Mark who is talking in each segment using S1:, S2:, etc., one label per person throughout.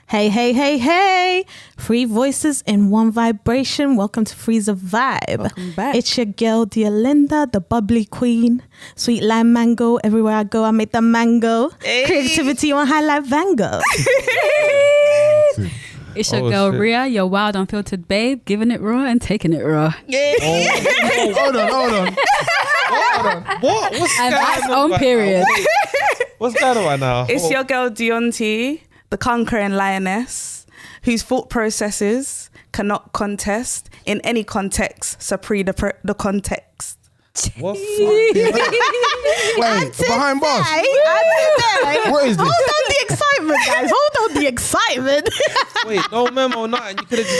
S1: Hey, hey, hey, hey. 3 voices in 1 vibration. Welcome to Freeze a Vibe.
S2: Welcome back.
S1: It's your girl, dear Linda, the bubbly queen. Sweet lime mango. Everywhere I go, I make the mango.
S2: Hey.
S1: Creativity on high like Van Gogh.
S3: It's your girl, Ria, your wild, unfiltered babe, giving it raw and taking it raw.
S2: Yeah.
S4: Hold on.
S2: What?
S3: What's and that's on period.
S4: What's going on right now?
S2: It's your girl, auntie, the conquering lioness, whose thought processes cannot contest in any context, supre the context.
S4: What's
S1: And
S4: up?
S1: today,
S4: behind bars. What is this?
S1: Hold on the excitement, guys. Hold on the excitement.
S4: Wait, no memo, nothing.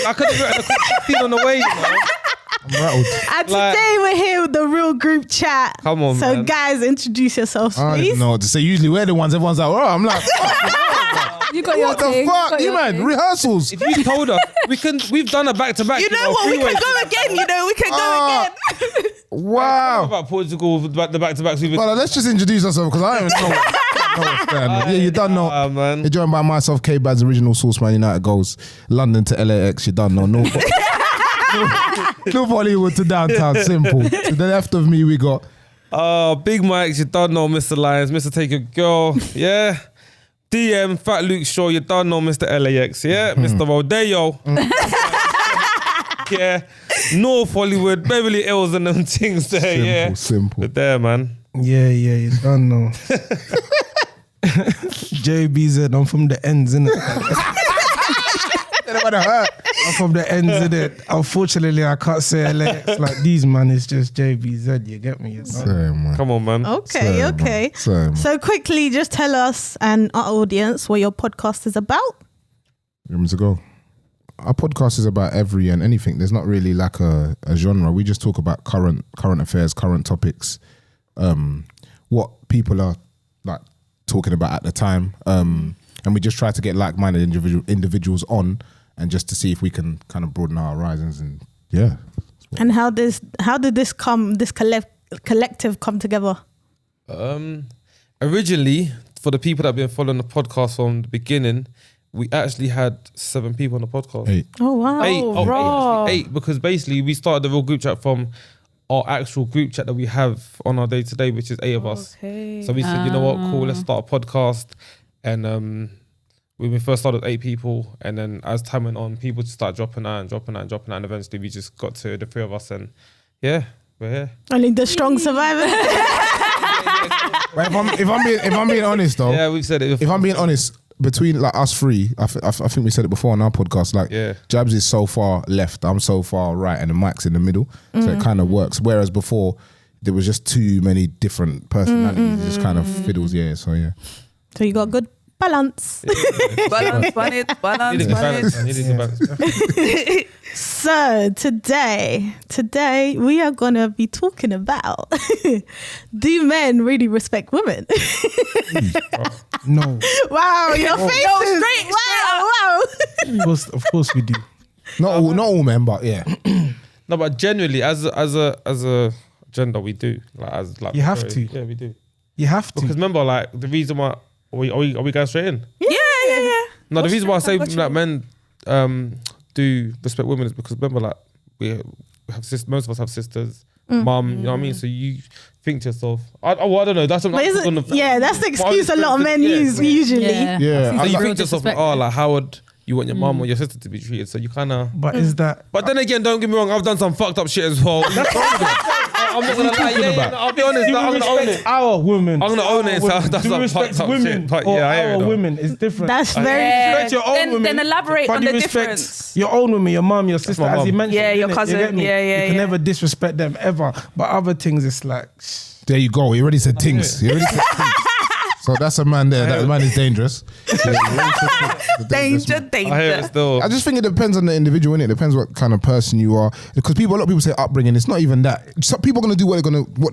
S4: I could have written a quick 16 on the way, you know. I'm rattled.
S1: And today we're here with the real group chat.
S4: Come on,
S1: so
S4: man.
S1: guys, introduce yourselves,
S5: I
S1: please.
S5: don't know what to say. Usually we're the ones, everyone's like, oh, I'm like,
S3: You got your
S5: what the
S3: thing.
S5: fuck? You man,
S3: thing.
S5: rehearsals.
S4: If you told us, we've done a back-to-back.
S2: You know what? We can go again. We can go again.
S5: Wow.
S4: About Portugal, the back-to-backs we've been.
S5: Well, let's just introduce ourselves because I don't even know what's going on. Yeah, you done know.
S4: Man.
S5: You're joined by myself, K-Bad's original source man, United goes London to LAX, you done know. North Hollywood to downtown, simple. To the left of me, we got
S4: Big Mike, you don't know Mr. Lyons, Mr. Take a Girl, yeah. DM, Fat Luke Shaw, you don't know Mr. LAX, yeah. Mr. Rodeo. Yeah. North Hollywood, Beverly Hills and them things there,
S5: simple.
S4: But there, man.
S6: Yeah, you don't know. JBZ, I'm from the ends, innit? I'm from the ends, innit? Unfortunately, I can't say LAX like these, man. It's just JBZ, you get me?
S5: Same, man.
S4: Come on, man.
S1: Okay,
S5: Same,
S1: okay.
S5: man. Same.
S1: So quickly, just tell us and our audience what your podcast is about.
S5: Rooms ago. Our podcast is about every and anything. There's not really like a genre. We just talk about current affairs, current topics, what people are like talking about at the time, and we just try to get like-minded individuals on, and just to see if we can kind of broaden our horizons. And yeah.
S1: And how did this collective come together?
S4: Originally, for the people that have been following the podcast from the beginning, we actually had 7 people on the podcast.
S5: 8.
S1: Oh wow!
S4: 8,
S1: Raw.
S4: 8, because basically we started the real group chat from our actual group chat that we have on our day to day, which is 8 of us.
S2: Okay.
S4: So we said, you know what, cool, let's start a podcast. And when we first started 8 people, and then as time went on, people just started dropping out, and eventually we just got to the 3 of us, and yeah, we're here.
S1: Only the strong survivors.
S5: But if I'm being honest though,
S4: Yeah, we've said it before.
S5: if I'm being honest, between like us 3, I think we said it before on our podcast. Like,
S4: Yeah.
S5: Jabs is so far left, I'm so far right, and the Mike's in the middle, so it kind of works. Whereas before, there was just too many different personalities. It just kind of fiddles. Yeah, so yeah.
S1: So you got good balance.
S2: Balance.
S4: Needed the balance, man. Needed the balance.
S1: So today we are gonna be talking about do men really respect women?
S6: No.
S1: Wow, your face is
S2: straight
S1: wow.
S6: Of course we do.
S5: Not all men, but yeah.
S4: No, but generally, as a gender, we do. Like, as like
S6: You have to.
S4: Yeah, we do.
S6: You have to.
S4: Because remember, like the reason why are we going straight in?
S2: Yeah.
S4: No, the reason why I say
S2: Gotcha.
S4: like men do respect women is because remember, like we have most of us have sisters, mum. You know what I mean? So you think to yourself, I don't know. That's what
S1: But
S4: I'm
S1: that's the excuse a lot of men use usually.
S3: Yeah.
S5: Yeah.
S4: So you
S3: Real
S4: think to yourself,
S3: disrespect.
S4: like how would you want your mum or your sister to be treated? So you kind of.
S6: But is that...
S4: But then again, don't get me wrong. I've done some fucked up shit as well. I'm not gonna lie. Yeah, I'll be honest.
S6: Do
S4: I'm
S6: we
S4: gonna own
S6: respect
S4: it.
S6: our women?
S4: I'm gonna own it. So that's
S6: Do we
S4: some
S6: respect
S4: fucked up
S6: women
S4: shit. But
S6: or
S4: yeah, I hear it
S6: our
S4: though.
S6: women? It's different.
S1: That's very
S6: Respect your own women.
S2: Then elaborate
S6: but
S2: on
S6: you
S2: the
S6: respect
S2: difference.
S6: your own women, your mum, your sister,
S4: my
S6: as you
S4: mum.
S6: mentioned.
S2: Yeah, your
S6: innit?
S2: cousin.
S6: You get me?
S2: Yeah,
S6: You can
S2: yeah.
S6: never disrespect them ever. But other things, it's like...
S5: There you go. He already said things. He already said things. So that's a man there. That man is dangerous.
S2: Danger.
S4: I hear it still.
S5: I just think it depends on the individual, innit? It depends what kind of person you are. Because a lot of people say upbringing. It's not even that. Some people are gonna do what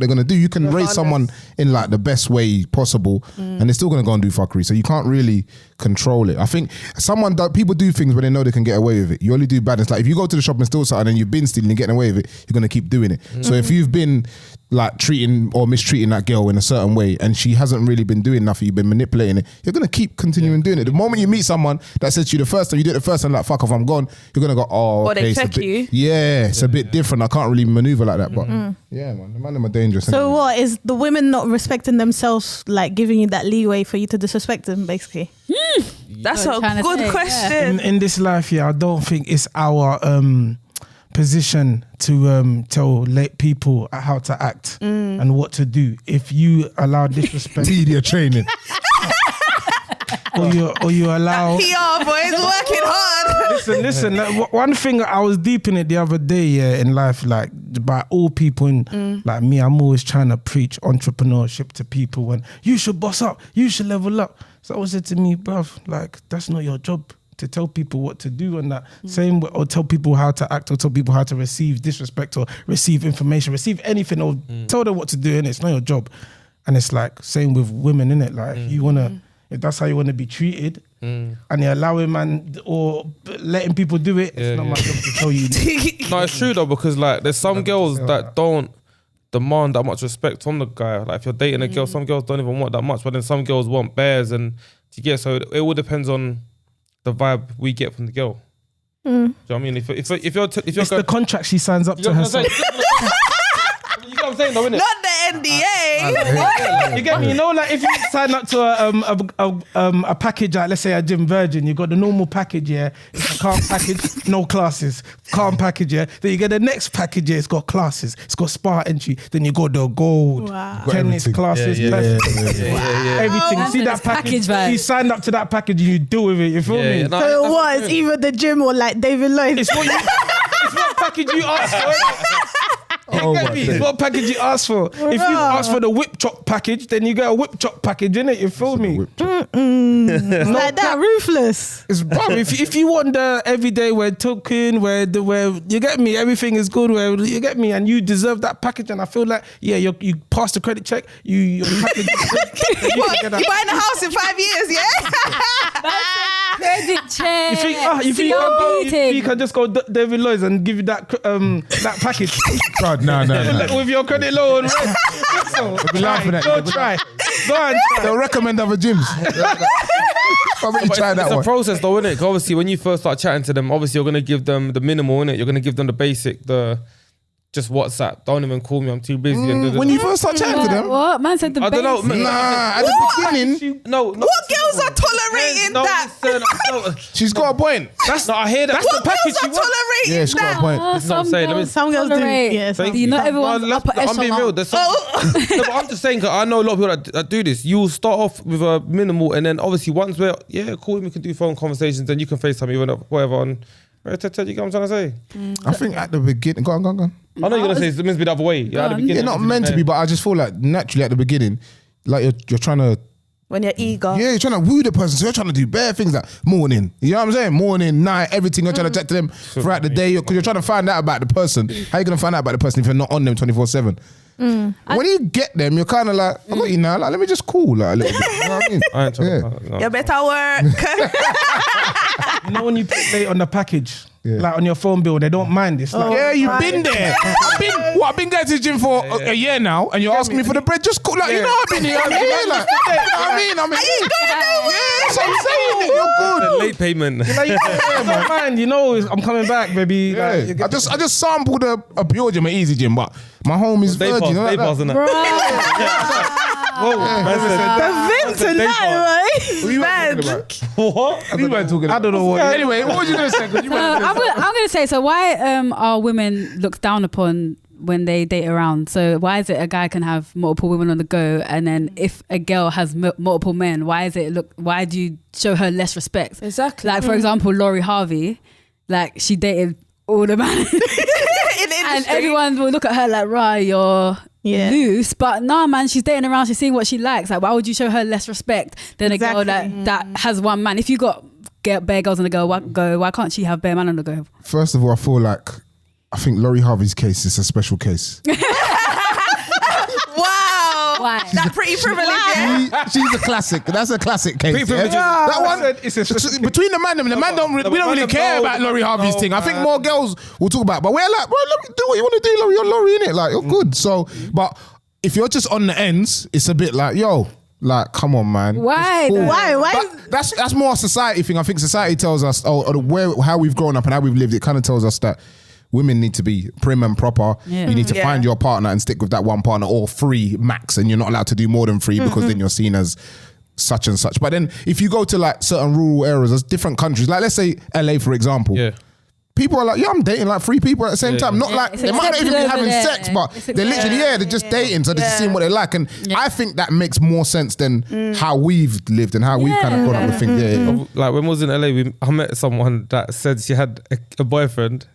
S5: they're gonna do. You can raise someone in like the best way possible, and they're still gonna go and do fuckery. So you can't really control it. I think people do things when they know they can get away with it. You only do bad. It's like if you go to the shop and steal something and you've been stealing and getting away with it, you're gonna keep doing it. So if you've been like treating or mistreating that girl in a certain way, and she hasn't really been doing nothing, you've been manipulating it, you're gonna keep continuing doing it. The moment you meet someone that says to you the first time, you did it the first time, like fuck off, I'm gone, you're gonna go, oh,
S2: Or
S5: okay,
S2: they
S5: it's a
S2: check
S5: bit,
S2: you.
S5: yeah, it's a bit different. I can't really maneuver like that, but yeah, man, the man are dangerous.
S1: So
S5: anyway.
S1: what is the women not respecting themselves, like giving you that leeway for you to disrespect them, basically?
S2: That's
S3: What
S2: a
S3: I'm trying to
S2: good
S3: say, yeah.
S2: question.
S6: In this life, I don't think it's our position to tell late people how to act and what to do. If you allow disrespect,
S5: media training.
S6: or you allow.
S2: PR boys working hard.
S6: Listen. Like, one thing I was deep in it the other day, in life, like by all people, like me, I'm always trying to preach entrepreneurship to people. When you should boss up, you should level up. So I said to me, bruv, like that's not your job to tell people what to do and that. Same, or tell people how to act, or tell people how to receive disrespect, or receive information, receive anything, or tell them what to do, and it's not your job. And it's like same with women, innit? Like you wanna, if that's how you wanna be treated, and you're allowing man or letting people do it, it's not my job to tell you.
S4: No, it's true though, because like there's some girls that don't demand that much respect from the guy. Like if you're dating a girl, some girls don't even want that much, but then some girls want bears, and to get, so it all depends on the vibe we get from the girl. Do you know what I mean? If you're
S6: It's the contract she signs up to herself.
S4: You know what I'm saying though, innit?
S2: Not the NDA.
S6: You get me? You know, like if you sign up to a package, like let's say a Gym Virgin, you got the normal package, yeah, it's a calm package, no classes, calm package, yeah. Then you get the next package, yeah, it's got classes, it's got spa entry. Then you got the gold,
S1: Wow.
S6: tennis
S5: Everything.
S6: classes, everything.
S3: Wow.
S6: See
S3: That's
S6: that package?
S3: package vibe.
S6: You signed up to that package, and you deal with it. You feel me?
S4: no,
S1: So
S4: that's
S1: what? It's either the gym or like David Lloyd.
S6: It's what package you asked for.
S5: Oh my
S6: It's
S5: days.
S6: what package you ask for. If you ask for the whip chop package, then you get a whip chop package, innit? You feel me?
S1: It's like that, ruthless.
S6: It's bro, if you want the everyday where token, where you get me, everything is good, where you get me, and you deserve that package, and I feel like you pass the credit check, your package.
S2: What? You buying a house in 5 years, yeah?
S3: Credit check.
S6: You think you can just go David Lloyd's and give you that package
S5: God, no.
S6: with your credit loan, right?
S5: We'll be laughing at you.
S6: Go try. Go and try.
S5: They'll recommend other gyms. I'll bet you try that
S4: It's a
S5: one.
S4: process though, innit? 'Cause obviously when you first start chatting to them, obviously you're gonna give them the minimal, innit? You're gonna give them the basic, the just WhatsApp. Don't even call me, I'm too busy.
S5: When you first start chatting to them,
S3: What? Man said the
S4: I don't know.
S3: basic.
S5: nah, at the beginning,
S4: no.
S2: What girls are tolerating
S4: no,
S2: that?
S4: listen,
S5: she's got a point.
S4: no, I hear that.
S6: That's the
S2: What
S6: package
S2: girls
S6: you
S2: are
S6: want.
S2: tolerating
S5: Yeah, she's got a
S2: that?
S5: point.
S3: Oh,
S4: This is what I'm saying. Let me-
S1: Some girls do.
S3: tolerate.
S1: Yeah, some
S3: You not everyone's
S4: No,
S3: upper
S4: I'm being
S3: echelon.
S4: real. There's some, no, but I'm just saying, 'cause I know a lot of people that do this. You'll start off with a minimal, and then obviously once we're cool, we can do phone conversations. Then you can FaceTime me whatever on. You get what I'm trying to say?
S5: I think at the beginning, go on.
S4: I know you're gonna say it's meant to be the other way. Yeah, at the beginning,
S5: Yeah, not meant to be, but I just feel like naturally at the beginning, like you're trying to,
S2: When you're eager.
S5: yeah, you're trying to woo the person. So you're trying to do bare things like morning. You know what I'm saying? Morning, night, everything. You're trying to chat to them throughout the day because you're trying to find out about the person. How you gonna find out about the person if you're not on them 24/7? When you get them, you're kind of like, I got you now. Like, let me just call like a little bit. You know what I mean?
S4: I ain't trying
S5: Yeah.
S4: to.
S2: You better work.
S6: You know when you put late on the package,
S5: Yeah.
S6: like on your phone bill, they don't mind this. Like,
S5: Yeah, you've been there. I've been going to the gym for a year now, and you're asking me for the bread. Just call, like, you know, I've been here. Like, you know what I mean? Yeah, that's what I'm saying. You're good.
S4: Late payment.
S6: like, yeah, don't mind. You know, I'm coming back, baby.
S5: Yeah.
S6: Like, you get-
S5: I just sampled a pure gym, an easy gym, but my home is
S4: Day
S5: Virgin.
S4: pass,
S5: You know,
S4: day
S5: like
S4: pass,
S5: that.
S4: innit? Whoa, man said-
S1: The Vim tonight, right?
S5: What you weren't talking about?
S4: What?
S5: You weren't talking about.
S6: I don't know what.
S5: Anyway, what was you going to say? 'Cause you weren't
S3: I'm gonna say, so why are women looked down upon when they date around? So why is it a guy can have multiple women on the go, and then if a girl has multiple men, why do you show her less respect?
S2: Exactly.
S3: Like for example, Laurie Harvey, like she dated all the men,
S2: In the
S3: and
S2: industry.
S3: everyone will look at her like, right, you're
S1: Yeah.
S3: loose. But nah, man, she's dating around, she's seeing what she likes. Like, why would you show her less respect than a girl
S1: Exactly.
S3: that has one man? If you got bare girls on the go, why can't she have bare man on the go?
S5: First of all, I think Laurie Harvey's case is a special case.
S2: Wow.
S3: Why?
S2: That pretty privilege. Yeah.
S5: She's a classic. That's a classic case.
S4: Pre-privilege
S5: Yeah?
S4: is-
S5: That one.
S6: It's
S5: Between the man and the man we don't really care about Laurie Harvey's thing. I think more girls will talk about it. But we're like, bro, let me do what you want to do, Laurie. You're Laurie, innit? Like, you're good. So, but if you're just on the ends, it's a bit like, yo, like, come on, man.
S3: Why?
S5: It's cool.
S1: Why?
S5: But that's more a society thing. I think society tells us, how we've grown up and how we've lived. It kind of tells us that women need to be prim and proper.
S3: Yeah.
S5: You need to find your partner and stick with that one partner, or 3 max, and you're not allowed to do more than 3 because then you're seen as such and such. But then if you go to like certain rural areas, there's different countries. Like let's say LA, for example.
S4: Yeah.
S5: People are like, I'm dating like 3 people at the same time. Not like,
S3: it's
S5: they might not even be
S3: accepted
S5: having
S3: over there.
S5: sex, but
S3: It's
S5: they're literally, they're just dating. So they're just seeing what they like. And I think that makes more sense than how we've lived and how we've kind of grown up with things. Yeah.
S4: Like when I was in LA, I met someone that said she had a boyfriend,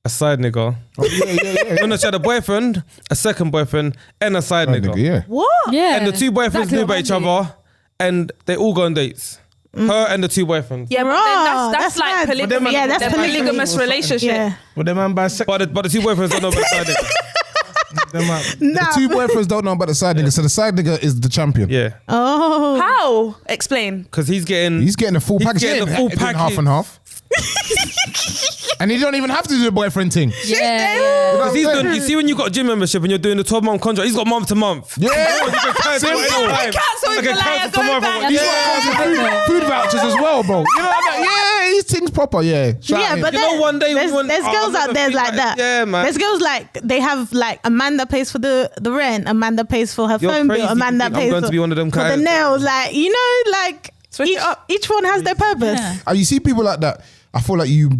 S4: a side nigga.
S5: Oh, yeah.
S4: No, she had a boyfriend, a second boyfriend, and a side nigga.
S5: Yeah.
S1: What?
S3: Yeah.
S4: And the 2 boyfriends
S3: Exactly
S4: knew about
S3: what
S4: each
S3: I mean.
S4: other, and they all go on dates. Her and the 2 boyfriends.
S2: Yeah, but
S1: Raw,
S2: then that's
S1: that's
S2: like
S1: mad.
S2: polygamy.
S1: Yeah, that's
S2: They're
S1: polygamy.
S2: polygamous relationship.
S1: Yeah.
S6: But the man bisexual.
S4: But the 2 boyfriends don't know about the side nigga.
S5: The 2 boyfriends don't know about the side nigga. So the side nigga is the champion.
S4: Yeah,
S1: Oh.
S2: How? Explain.
S4: because he's getting
S5: He's getting the full
S4: He's
S5: package.
S4: getting
S5: He
S4: the full
S5: ain't doing half
S4: package.
S5: and half. And he don't even have to do the boyfriend thing.
S3: Yeah.
S4: Because he's doing, you see when you got a gym membership and you're doing the 12-month contract, he's got month to month.
S5: Yeah.
S4: You can cancel
S5: Same
S4: anytime.
S5: thing.
S2: Cancel
S4: I
S2: in
S4: can
S2: July,
S4: cancel
S2: go
S4: tomorrow.
S2: back.
S5: He's got food vouchers as well, bro. You know what I mean? Yeah, he's things proper. Yeah. Shout
S1: Yeah,
S5: out
S1: but
S4: You know, one day
S1: there's
S4: when-
S1: girls
S4: I'll
S1: out
S4: never
S1: there
S4: feel
S1: like
S4: like-
S1: that.
S4: yeah, man.
S1: There's girls like they have like Amanda pays for the rent, Amanda pays for her
S4: You're
S1: phone
S4: crazy
S1: bill,
S4: to
S1: Amanda
S4: think I'm
S1: pays
S4: going to be one of them
S1: for the
S4: guys.
S1: nails. Like like
S2: Switch it up.
S1: each one has their purpose.
S3: Yeah.
S5: You see people like that, I feel like you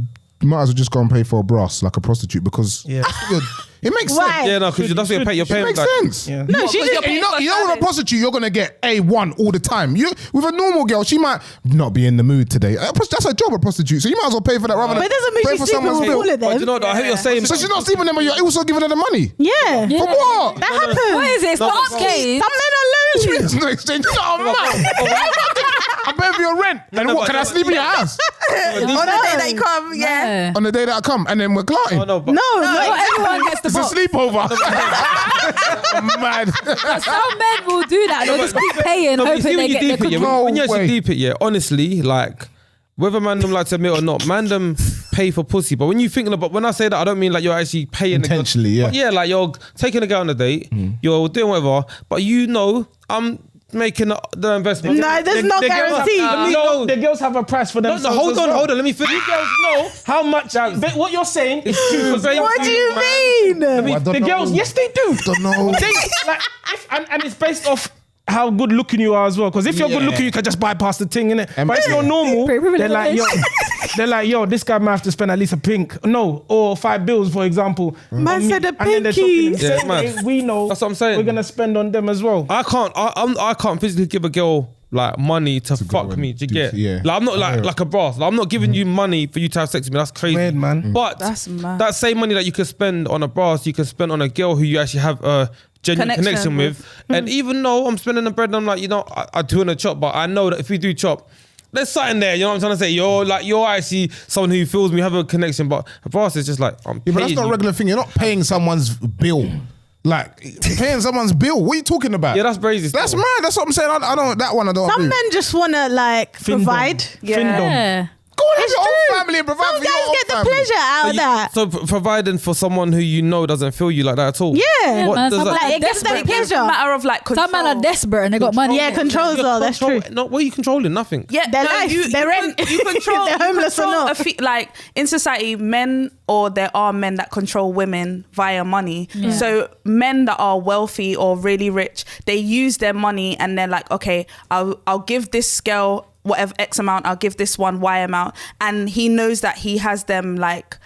S5: might as well just go and pay for a brass like a prostitute because it makes
S1: Why?
S5: sense.
S4: Yeah, no, because that's what you're paying. You're
S5: It
S4: paying
S5: makes
S4: like,
S5: sense.
S6: Yeah.
S1: No, she just
S5: And you know with a prostitute, you're going to get A1 all the time. You With a normal girl, she might not be in the mood today. That's her job, a prostitute. So you might as well pay for that rather than
S1: But it doesn't mean
S5: pay
S1: she's
S5: for
S1: sleeping
S5: someone's
S1: with
S5: bill.
S1: all of
S4: But
S1: them.
S4: you know what? I hear you're saying.
S5: So she's not sleeping with them, but you're also giving her the money.
S1: Yeah.
S5: For what?
S1: That happens.
S3: What is it? It's
S4: No,
S3: not
S4: no.
S3: upscale.
S1: Some men are lonely.
S5: There's no exchange. No, man. I'm paying for your rent. And
S4: no,
S5: what?
S4: but-
S5: Can I sleep in your house?
S2: On the day that you come, yeah.
S3: Yeah.
S5: On the day that I come, and then we're clotting.
S4: Oh, no, but
S1: No,
S3: Not everyone gets the
S5: It's a
S3: box.
S5: sleepover. Mad.
S3: Some men will do that. They'll just keep paying,
S4: No, but you
S3: hoping
S4: see
S3: they
S4: when you
S3: get their
S4: deep it, yeah,
S3: control.
S4: when you actually
S5: way.
S4: deep it, yeah, honestly, like, whether man them like to admit or not, man them pay for pussy. But when you thinking about, when I say that, I don't mean like you're actually paying the girl.
S5: Intentionally, yeah.
S4: But yeah, like you're taking a girl on a date, you're doing whatever, but you know, I'm making the investment.
S1: No, there's no
S6: The girls have-
S1: guarantee.
S4: No.
S6: The girls have a price for
S4: No,
S6: themselves.
S4: hold
S6: as
S4: on,
S6: well.
S4: hold on. Let me finish.
S6: You girls know how much. But what you're saying is true.
S1: What do you mean?
S5: I don't
S6: The
S5: know.
S6: girls, yes, they do.
S5: Don't know.
S6: They, like, and it's based off how good looking you are as well. Because if you're good looking, you can just bypass the thing, innit? But if you're normal, they're like, yo, this guy might have to spend at least a pink, or 5 bills, for example.
S1: Man
S6: on me.
S1: said a
S6: And then they're
S1: pinky.
S6: shopping. The
S4: Yeah,
S6: same
S4: man.
S6: way we know
S4: That's what I'm saying.
S6: we're gonna spend on them as well.
S4: I can't physically give a girl like money to fuck
S5: one.
S4: me. Do you
S5: Do-
S4: get?
S5: yeah.
S4: Like I'm not like a boss. Like, I'm not giving you money for you to have sex with me. That's crazy.
S6: Weird, man.
S4: But
S2: That's mad.
S4: that same money that you could spend on a boss, you can spend on a girl who you actually have a genuine connection with. And even though I'm spending the bread, and I'm like, I do in a chop, but I know that if we do chop, there's something there. You know what I'm trying to say? You're actually someone who feels me, have a connection. But a boss is just like, I'm
S5: Yeah, but that's
S4: paying
S5: not a
S4: you.
S5: regular thing. You're not paying someone's bill. Like paying someone's bill. What are you talking about?
S4: Yeah, that's crazy.
S5: That's
S4: still.
S5: mad. That's what I'm saying. I don't. That one I don't.
S1: Some
S5: agree.
S1: men just want to like provide.
S3: Yeah.
S5: Go on, have
S1: It's
S5: your own
S1: true.
S5: family and provide
S1: Some
S5: for your
S1: guys
S5: own
S1: get the
S5: family.
S1: pleasure out of that.
S4: So providing for someone who you know doesn't feel you like that at all.
S1: Yeah.
S4: What
S3: man,
S4: does
S3: some
S4: that?
S3: like-
S1: Like, it gives them
S3: Desperate.
S2: It's a
S1: pleasure.
S2: matter of like control.
S3: Some men are desperate and they got money.
S1: Yeah, control as well. That's true.
S4: No, what are you controlling? Nothing.
S2: Yeah,
S1: Their life, their rent.
S2: You control.
S1: They're homeless or
S2: you control
S1: not.
S2: like in society, men or there are men that control women via money. So men that are wealthy or really rich, they use their money and they're like, okay, I'll give this girl whatever X amount, I'll give this one Y amount, and he knows that he has them like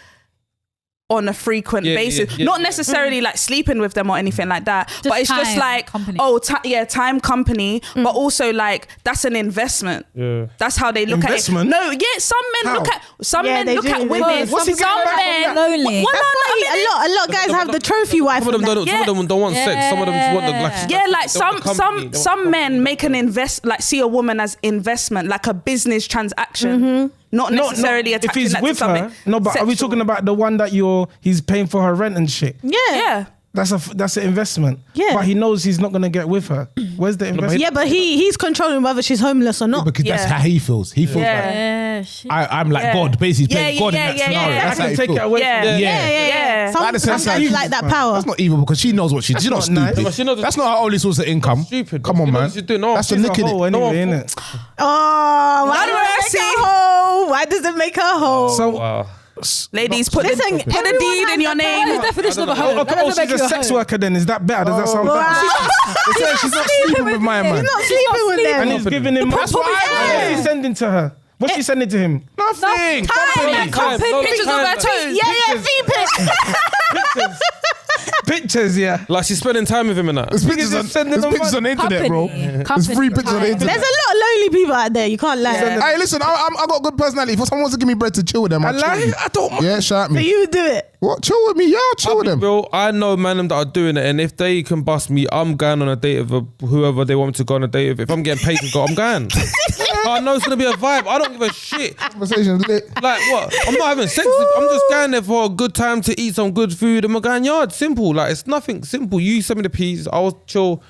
S2: on a frequent basis, not necessarily like sleeping with them or anything like that, but it's just
S3: time,
S2: like
S3: company.
S2: time company, but also like that's an investment.
S4: Yeah.
S2: That's how they look
S6: Investment?
S2: at it. No, yeah, some men
S6: How?
S2: look at
S1: Yeah, they
S2: look
S1: do.
S2: at
S1: They
S2: women.
S1: do.
S6: What's he
S2: Some
S6: getting back from
S2: men
S6: that?
S3: Lonely.
S2: Well, no, I mean,
S1: a lot of guys have the trophy wife.
S4: Some of them
S1: and that.
S4: don't. Some of them don't want sex. Some of them just want the like.
S2: yeah, like
S4: they want the company. They want the
S2: men make an see a woman as investment, like a business transaction, not necessarily
S6: if
S2: attaching
S6: he's
S2: that
S6: with
S2: to something
S6: her. No, but are we
S2: sexual.
S6: talking about the one that he's paying for her rent and shit?
S1: Yeah.
S2: Yeah.
S6: That's an investment.
S1: Yeah.
S6: But he knows he's not gonna get with her. Where's the investment?
S1: Yeah, but he's controlling whether she's homeless or not.
S5: Because that's
S2: Yeah.
S5: how he feels. He feels
S2: Yeah.
S5: like I'm like God. Basically, playing God in that scenario.
S2: yeah.
S5: That's
S6: I
S5: how
S6: can
S5: he
S6: take
S5: feels.
S6: it away.
S2: Yeah.
S1: Yeah. Some
S5: That is
S1: guys like that power.
S5: That's not evil because she knows what she's not
S6: not nice.
S5: stupid.
S4: But she knows-
S5: That's not her only source of income.
S4: Stupid.
S5: Come on,
S4: She knows
S5: man.
S4: she's doing- no,
S5: That's the
S6: She's a
S5: nick in
S6: hoe
S5: it.
S6: anyway,
S4: No,
S6: innit?
S1: Oh, why
S2: Lord
S1: does it make
S2: mercy.
S1: her whole? Why does it make her whole?
S6: So
S4: Wow.
S2: Ladies, put
S1: Listen,
S2: a deed
S1: everyone
S2: in your
S3: What is
S2: name.
S3: the definition of a hoe? That
S6: oh,
S3: doesn't make
S6: she's
S3: you
S6: a sex
S3: hoe.
S6: worker then. Is that better? Does that sound better?
S1: Wow.
S6: They say she's not sleeping with my man.
S1: He's not sleeping with
S6: And
S1: them.
S6: he's giving him money.
S3: That's why-
S6: What's he sending to her? What's she sending to him?
S5: Nothing.
S2: Time, pictures of her toes.
S1: Yeah, feet pics.
S6: Pictures, yeah.
S4: Like she's spending time with him and that.
S5: There's pictures on
S6: just sending
S5: there's
S6: them
S5: pictures on the internet, bro. There's free pictures on the
S1: There's a
S5: internet.
S1: lot of lonely people out there. You can't lie.
S5: Hey, listen, I got good personality. If someone wants to give me bread to chill with them,
S6: I
S5: I'll chill with
S6: lie.
S5: you.
S6: I don't.
S5: Yeah, shout at
S1: So
S5: me.
S1: you would do it.
S5: What? Chill with me? Yeah, I'll chill with them.
S4: Bro, I know man that are doing it, and if they can bust me, I'm going on a date with whoever they want me to go on a date with. If I'm getting paid to go, I'm going. I know it's gonna be a vibe. I don't give a shit.
S5: Conversation lit.
S4: Like what? I'm not having sex. I'm just going there for a good time to eat some good food. And we're going yard. Simple. Like it's nothing simple. You send me the peas. I'll chill.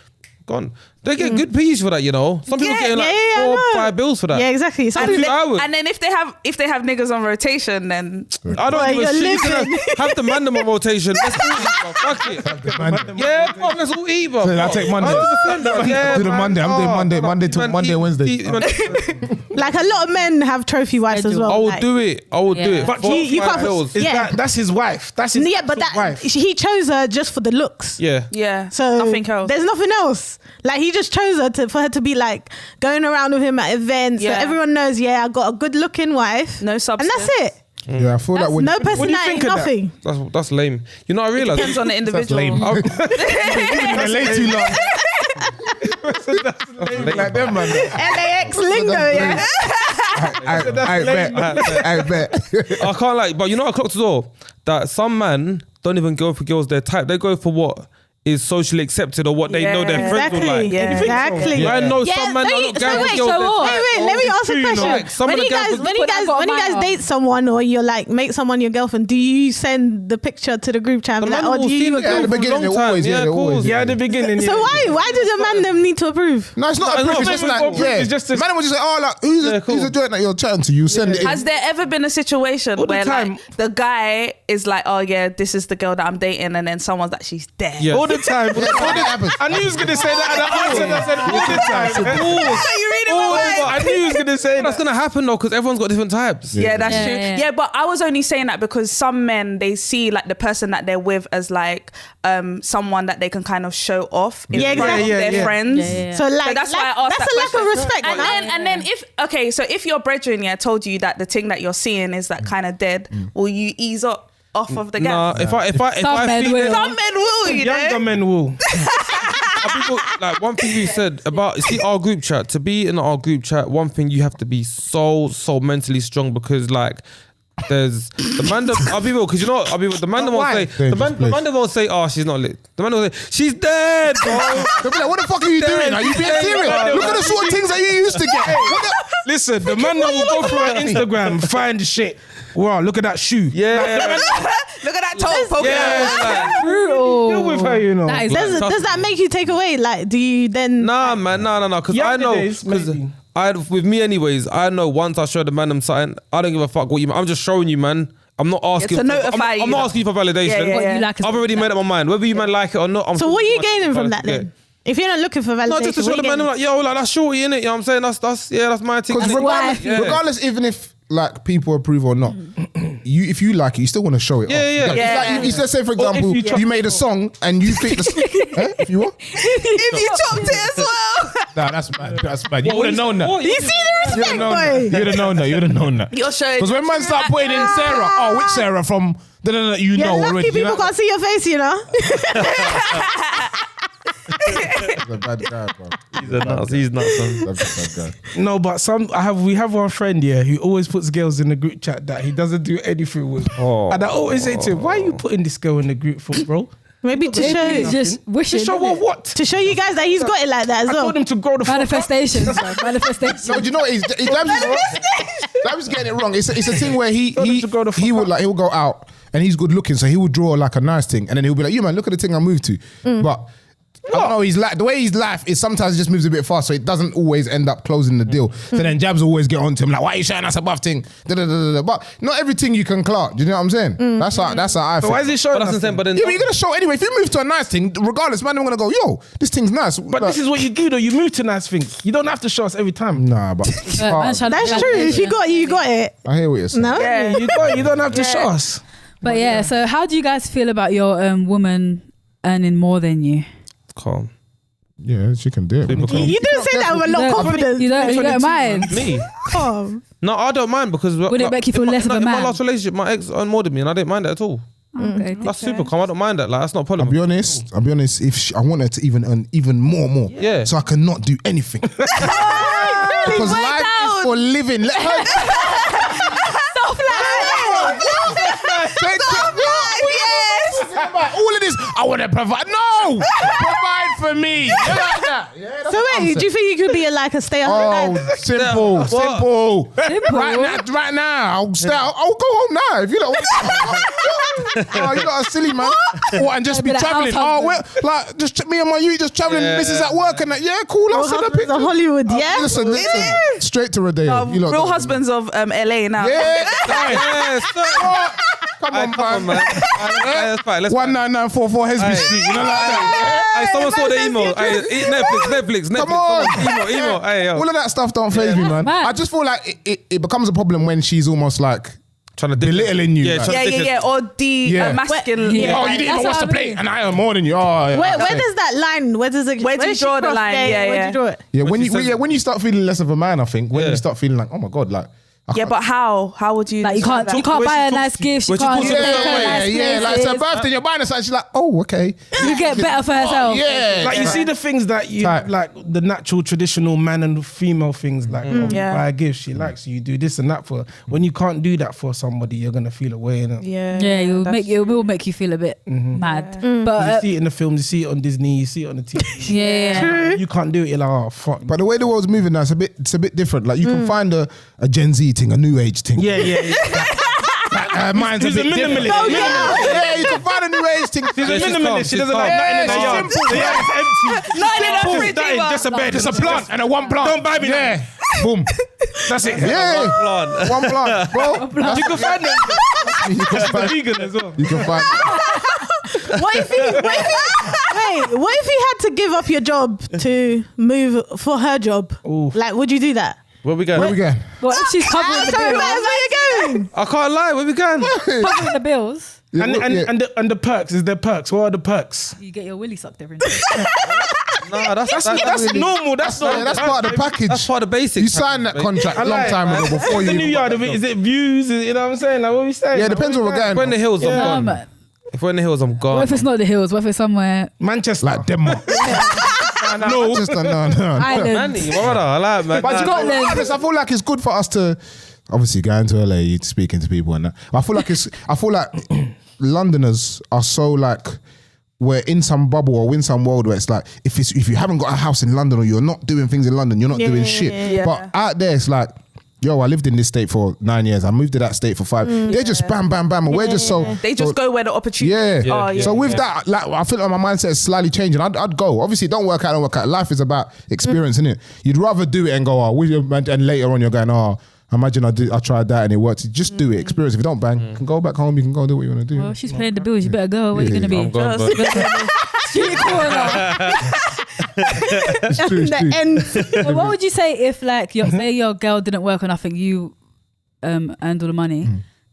S4: Gone. They get good peas for that, you know. Some people getting like
S1: I
S4: 4 or
S1: know.
S4: 5 bills for that.
S1: Yeah, exactly. So
S2: And
S4: Few
S2: then,
S4: hours.
S2: and then if they have niggas on rotation, then
S4: I don't
S1: Boy,
S4: give a
S1: you're
S4: shit. You can
S1: living.
S4: have the man on rotation. Let's all eat, bro. Fuck it. Yeah, bro, let's all eat, bro.
S5: I take Monday.
S4: 100%, yeah,
S5: Do the
S4: man.
S5: Monday. I'm doing Monday to
S4: Man,
S5: Monday,
S4: eat-
S5: Wednesday.
S4: eat- man.
S1: like a lot of men have trophy wives as well.
S4: I will
S1: like-
S4: do it. I will do
S3: Yeah.
S4: it.
S6: But
S4: 4
S1: you
S4: or 5
S1: can't-
S4: bills.
S6: Is
S1: Yeah.
S6: that's his wife. That's his
S1: Yeah, but
S6: actual wife.
S1: he chose her just for the looks.
S4: Yeah.
S2: yeah,
S1: So
S2: nothing else.
S1: there's nothing else. Like he just chose her for her to be like going around with him at events. So
S2: Yeah.
S1: everyone knows, yeah, I got a good looking wife.
S2: No
S1: And
S2: substance.
S1: that's it.
S5: Yeah, I feel that when
S1: No
S6: do you
S1: personality,
S6: think of that?
S1: nothing.
S4: That's lame. You know, I realized.
S2: Depends on the individual.
S5: lame. late too long. Like them, man.
S1: LAX lingo, yeah.
S5: I bet.
S4: I can't like, but you know what I clocked as well? That some men don't even go for girls their type. They go for what is socially accepted or what they know their friends will
S1: Exactly.
S4: like.
S2: Yeah.
S1: Exactly.
S4: I know
S1: Yeah,
S4: some men
S1: don't
S4: are
S1: you-
S4: not
S1: so
S4: going
S1: wait,
S4: for girls
S3: so
S4: their
S3: what?
S4: type.
S1: Wait, let me ask a
S6: you know,
S1: question.
S4: like, some
S1: when
S4: of
S1: you
S4: the
S1: guys,
S4: girls-
S1: when you guys date someone or you're like make someone your girlfriend, do you send the picture to the group chat?
S4: The
S1: Like,
S4: man
S1: or
S4: will
S1: do
S4: see
S1: you?
S4: the girl
S5: at the
S4: for a
S5: beginning,
S4: long
S5: they
S4: time.
S5: always- yeah,
S4: Yeah,
S5: they
S4: of course.
S5: always-
S6: Yeah, at the beginning.
S1: So
S6: yeah.
S1: why does a man them need to approve?
S5: No, it's not a
S4: No,
S5: proof.
S4: it's
S5: It's just
S6: not
S5: like,
S6: a proof,
S5: yeah.
S6: it's just a-
S5: Man will just say, oh, like, who's
S4: Yeah, cool.
S5: a joint that you're chatting to? You send it in.
S2: Has there ever been a situation
S6: All the
S2: where
S6: time.
S2: like the guy is like, oh yeah, this is the girl that I'm dating, and then someone's like, she's dead.
S4: Yeah.
S6: All the time.
S5: That happens.
S6: I knew he was going to say that. And I answered. I said all the time.
S2: You read it my mind.
S6: I knew he was going to say
S4: That's
S6: that.
S4: gonna happen though, because everyone's got different types.
S2: Yeah, that's
S3: Yeah,
S2: true.
S3: yeah.
S2: Yeah, but I was only saying that because some men, they see like the person that they're with as like someone that they can kind of show off in
S1: Yeah,
S2: front of
S1: exactly.
S2: their
S6: Yeah.
S2: friends.
S3: Yeah.
S1: So like,
S2: that's why I asked
S1: that's
S2: that
S1: a lack of
S2: question.
S1: respect.
S2: And then if your brethren told you that the thing that you're seeing is that kind of dead, will you ease up off of the
S4: Nah,
S2: gas?
S4: if I
S3: Some men
S4: feel
S3: will.
S2: Some men will, you
S6: Younger
S2: know.
S6: men will.
S4: people, like one thing you said about see our group chat, to be in our group chat, one thing you have to be so mentally strong, because like there's the man that I'll be real, because you know I'll be real, the man that won't say the man that won't say, oh, she's not lit. The man that will say, she's dead, bro.
S5: They'll be like, what the fuck are you doing? Are you being serious? Look at the sort of things that you used to get. What the-
S6: Listen, the man that will go through her Instagram, find shit. Wow, look at that shoe.
S4: Yeah,
S2: Look at that toe poking out.
S4: yeah. Like,
S3: Brutal.
S6: Deal with her, you know.
S3: That is
S1: Does that make you take away? Like, do you then?
S4: nah, man, no. Because I
S6: Younger
S4: know,
S6: days,
S4: because
S6: maybe.
S4: with me anyways, I know once I show the man them something, I don't give a fuck what you. I'm just showing you, man. I'm not asking.
S2: to notify
S4: I'm
S2: you.
S4: not asking you for validation.
S2: Yeah, yeah,
S3: What
S2: yeah.
S3: you like is
S4: I've already made up my mind. Whether you man like it or not. I'm
S1: So what are you gaining from that then? If you're not looking for validation,
S4: No, just to show
S1: what
S4: the
S1: are you
S4: man, I'm
S1: gaining?
S4: like, yo, like that's shorty, innit? You know what I'm saying? That's my thing.
S5: Because
S3: wife.
S5: regardless, even if like people approve or not, if you like it, you still want to show it.
S4: Yeah,
S5: off.
S4: yeah.
S5: Like,
S2: Yeah.
S5: it's like you, let's say for example,
S6: if you
S5: you made a song and you think if you what?
S2: If you chopped it as well,
S5: Nah, that's bad. That's bad. You would have known that.
S1: You see the respect, boy.
S5: You would have known that. You would have known that.
S2: you're showing.
S5: Because when man start putting in Sarah, oh, which Sarah from? You
S1: Yeah,
S5: know
S1: lucky
S5: already.
S1: people can't see your face, you know.
S5: He's a bad guy, bro.
S4: He's nuts, man.
S5: That's a bad guy.
S6: No, but we have one friend here who always puts girls in the group chat that he doesn't do anything with.
S4: Oh.
S6: And I always say to him, why are you putting this girl in the group for, bro?
S1: Maybe to show
S3: It's just wishing.
S6: To show her what?
S1: to show you guys that he's got it like that as
S6: I
S1: well.
S6: told him to grow the fuck up.
S3: Manifestations. Manifestations.
S5: No, do you know what? Labs is getting it wrong. It's a thing where he
S6: Told him to go the fuck
S5: will
S6: up.
S5: like he'll go out and he's good looking, so he would draw like a nice thing, and then he'll be like, "You man, look at the thing I moved to." But I don't know, the way his life is sometimes it just moves a bit fast, so it doesn't always end up closing the deal. So then Jabs always get on to him like, "Why are you showing us above thing?" But not everything you can clock. Do you know what I'm saying? That's how I feel.
S6: Why is he showing
S4: But
S6: us?
S4: that's the same. But then
S5: Yeah, but you're gonna show anyway. If you move to a nice thing, regardless, man, I'm gonna go, "Yo, this thing's nice."
S6: But this is what you do though. You move to nice things. You don't have to show us every time.
S5: Nah, but
S3: That's
S1: true. If you got it, you got it.
S5: I hear what you're saying.
S1: No?
S2: Yeah.
S6: You don't have to show us.
S3: But yeah, so how do you guys feel about your woman earning more than you?
S4: calm.
S5: Yeah, she can do it.
S4: Super calm.
S1: You didn't say that with a lot of confidence.
S3: You don't mind?
S4: Me?
S1: Calm.
S4: No, I don't mind because
S3: Would it make you feel less of a
S4: in my
S3: man?
S4: last relationship, my ex earned more than me, and I didn't mind that at all.
S3: Okay,
S4: That's super calm. I don't mind that. Like that's not a problem.
S5: I'll be honest. If I want her to even earn even more,
S4: Yeah.
S5: so I cannot do anything. Because
S1: Way
S5: life
S1: down.
S5: is for living. Let her.
S1: Stop lying.
S5: All of this, I want to provide. No, provide for me. You like that? Yeah, that's
S1: So
S5: what I'm
S1: wait, do you think you could be like a stay-at-home dad?
S5: Oh, simple.
S3: Simple.
S5: Right now, I'll go home now. If you don't, oh, you lot are silly, man. What, and just be
S3: Be like
S5: traveling.
S3: house
S5: Oh, well, like just me and my you just traveling.
S4: Yeah.
S5: Missus at work and that. Yeah, cool. I'll send a picture.
S1: Hollywood, yeah?
S5: Listen, straight to Rodeo. You lot
S2: Real
S5: don't-
S2: husbands of LA now.
S5: Yeah.
S4: Yes.
S5: Come on,
S4: Come on, man. Let's fight. Let's fight.
S5: 19944 Hesby Street. You know like that.
S4: Hey, someone saw the email. Hey, Netflix.
S5: Come on.
S4: Email. Hey, yo.
S5: All of that stuff don't faze me, man.
S3: mad.
S5: I just feel like it becomes a problem when she's almost like
S4: Trying to
S5: belittling you.
S4: Yeah,
S5: like,
S4: trying to
S2: Yeah. Or masculine.
S3: Yeah.
S5: oh, you didn't even
S3: That's
S5: wash
S3: what
S5: the
S3: I
S5: plate,
S3: mean.
S5: and I earn more than you. Oh, yeah.
S1: Where does that line, where does it,
S2: Where do you
S1: does she
S2: draw the
S1: cross
S2: line?
S1: there?
S2: Yeah,
S1: Where do
S2: yeah.
S1: you draw it?
S5: Yeah,
S4: When she says-
S5: when you start feeling less of a man, I think when
S4: Yeah.
S5: you start feeling like, oh my god, like I
S2: Yeah,
S5: can't-
S2: but how? How would you?
S3: Like you can't
S2: describe that?
S3: buy a nice gift. You
S4: when she
S3: can't
S4: talks
S3: take
S4: to
S3: her
S4: the way,
S3: nice
S5: yeah, like it's her
S3: places.
S5: birthday, you're buying her something. She's like, oh, okay,
S3: You get better for herself.
S5: yeah,
S6: Like you see the things that you
S5: Tight.
S6: like, the natural traditional man and female things, like
S2: Yeah.
S6: buy a gift, she likes you do this and that for her. When you can't do that for somebody, you're gonna feel away, innit?
S2: Yeah.
S3: Yeah,
S2: that's-
S3: it will make you feel a bit mad. But
S6: You see it in the films, you see it on Disney, you see it on the TV.
S3: yeah.
S6: You can't do it, you're like, oh fuck.
S5: But the way the world's moving now, it's a bit different. Like you can find a Gen Z thing, a new age thing.
S6: yeah.
S5: Mine's
S6: She's a
S5: different.
S6: minimalist. Oh,
S5: Yeah, you can find a new age thing.
S6: She's a
S4: Yeah, she's
S6: minimalist.
S4: calm,
S6: She
S4: she's
S6: doesn't
S4: calm.
S6: like nothing in the
S5: Yeah,
S6: yard.
S5: she's simple.
S6: The yard is empty.
S2: Not in a
S6: Simple.
S2: fridge
S6: That is
S2: either.
S6: just a bed.
S5: It's a plant and a one plant.
S6: Don't buy me
S5: Yeah, boom.
S6: That's it.
S5: Yeah,
S4: Plan.
S5: one plant, bro.
S6: You can find them.
S5: You can
S6: She's
S5: find.
S6: vegan as well.
S5: You can find.
S1: What if you had to give up your job to move for her job?
S6: Oof.
S1: Like, would you do that?
S4: Where we going?
S5: Where we going?
S3: Well, if she's covering the
S1: Sorry,
S3: bills,
S1: where you going?
S4: I can't lie. Where we going?
S3: covering the bills,
S5: Yeah,
S6: And the perks, is there perks? What are the perks?
S3: you get your willy sucked every day.
S4: Nah, that's
S6: normal. That's
S5: yeah, that's part of the package.
S4: That's part of the basics.
S5: You signed that contract a long time ago before
S6: What's
S5: you.
S6: the new yard? Is it views? You know what I'm saying? Like what we saying?
S5: Yeah, it depends where we're going.
S4: If we're in the hills, I'm
S3: Nah,
S4: gone.
S3: man.
S4: If we're in the hills, I'm
S3: What
S4: gone.
S3: if it's not the hills? What if it's somewhere
S6: Manchester.
S5: Like Denmark.
S6: no.
S5: Manchester, no.
S3: island?
S4: Manny, brother, I like man.
S5: But
S3: Scotland.
S5: I feel like it's good for us to obviously going to LA, speaking to people and that. I feel like Londoners are so like we're in some bubble or in some world where it's like if you haven't got a house in London or you're not doing things in London, you're not doing shit.
S2: yeah.
S5: But out there it's like, yo, I lived in this state for 9 years. I moved to that state for 5. They're just bam, bam, bam. And we're just so...
S2: They just go where the opportunities
S5: Yeah.
S2: are.
S5: So with that, like, I feel like my mindset is slightly changing. I'd go. Obviously, it don't work out. Life is about experience, innit? You'd rather do it and go, and later on you're going, imagine I tried that and it worked. Just do it. Experience. If you don't bang, you can go back home. You can go do what you want to do.
S3: Well, she's paying the bills. You better go. Where you gonna be?
S4: I'm gone, but
S3: Street corner.
S5: It's true, it's true.
S1: The end.
S3: So what would you say if, like, say your girl didn't work and I think you earned all the money?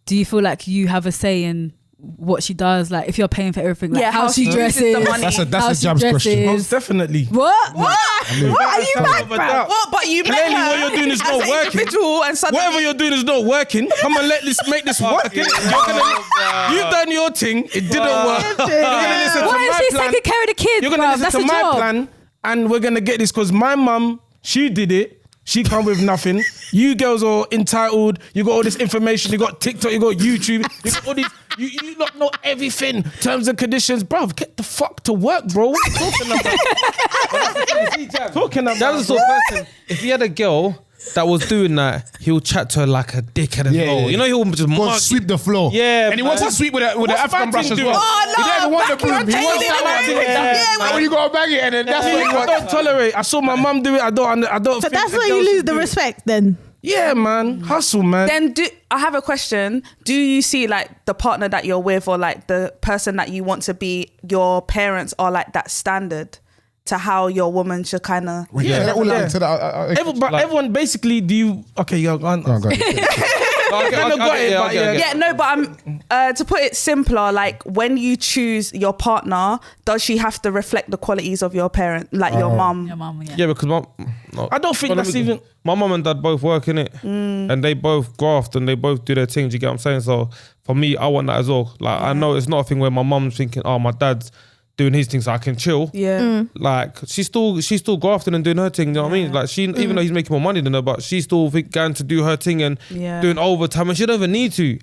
S3: Do you feel like you have a say in what she does? Like, if you're paying for everything, like how she
S2: uses
S3: dresses,
S2: the money.
S5: That's
S3: how
S5: a
S3: she
S5: Jabs question.
S6: Most definitely.
S3: What?
S2: What are you mad,
S6: Without a
S2: bruv?
S6: doubt.
S2: What? But you met
S6: Clearly
S2: her
S6: what you're doing is
S2: as
S6: not
S2: an
S6: working.
S2: individual and suddenly
S6: Whatever you're doing is not working. Come on, make this work. You've done your thing. It didn't work. You're gonna listen to
S3: Why
S6: my
S3: is she
S6: plan.
S3: taking care of the kids,
S6: You're gonna
S3: bruv?
S6: listen
S3: That's
S6: to
S3: a
S6: my
S3: job.
S6: plan, and we're gonna get this because my mum, she did it. She come with nothing. You girls are entitled. You got all this information. You got TikTok. You got YouTube. You got all these. You not know everything. Terms and conditions, bruv. Get the fuck to work, bro. What are you talking about?
S4: That was the sort of person. If he had a girl that was doing that, he'll chat to her like a dickhead as well. You know, he'll just
S5: Go
S4: mug
S5: sweep the floor.
S4: Yeah,
S5: and he wants to sweep with the African brush as well.
S2: Oh, no,
S5: he don't even want the broom. He wants
S2: Yeah,
S5: that. When you gotta bang it, and then that's what he
S6: I
S5: wants.
S6: don't tolerate. I saw my mum do it. I don't.
S1: So
S6: think
S1: that's
S6: the
S1: why you
S6: girls
S1: lose
S6: should
S1: the
S6: do it.
S1: respect then.
S6: Yeah, man. Hustle, man.
S2: Then I have a question. Do you see like the partner that you're with or like the person that you want to be, your parents are like that standard to how your woman should kind of...
S5: Yeah, all
S6: yeah.
S5: into that.
S6: Everyone basically, do you... Okay, you're gone.
S5: Go on.
S2: But I'm to put it simpler, like when you choose your partner, does she have to reflect the qualities of your parent, like your mum?
S3: Your mum, yeah.
S4: Yeah, because
S6: I don't think that's even...
S4: My mum and dad both work in it, and they both graft and they both do their thing. Do you get what I'm saying? So for me, I want that as well. Like I know it's not a thing where my mum's thinking, oh, my dad's doing his thing so I can chill.
S2: Yeah.
S4: Like she's still grafting and doing her thing. You know what I mean? Like she, even though he's making more money than her, but she's still going to do her thing and doing overtime, and she don't even need to.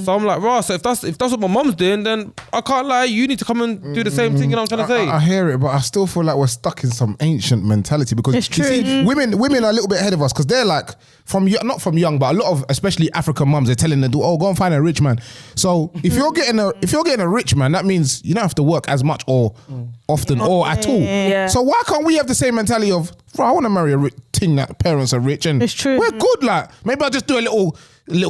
S4: So I'm like, right. So if that's what my mum's doing, then I can't lie. You need to come and do the same thing. You know what I'm trying to say?
S5: I hear it, but I still feel like we're stuck in some ancient mentality because
S1: It's true.
S5: you see, women are a little bit ahead of us because they're like not from young, but a lot of especially African mums, they're telling them, oh, go and find a rich man. So if you're getting a rich man, that means you don't have to work as much or often or at all.
S2: Yeah.
S5: So why can't we have the same mentality of, bro, I want to marry a rich thing that parents are rich and
S1: It's true.
S5: we're good. Like maybe I'll just do a little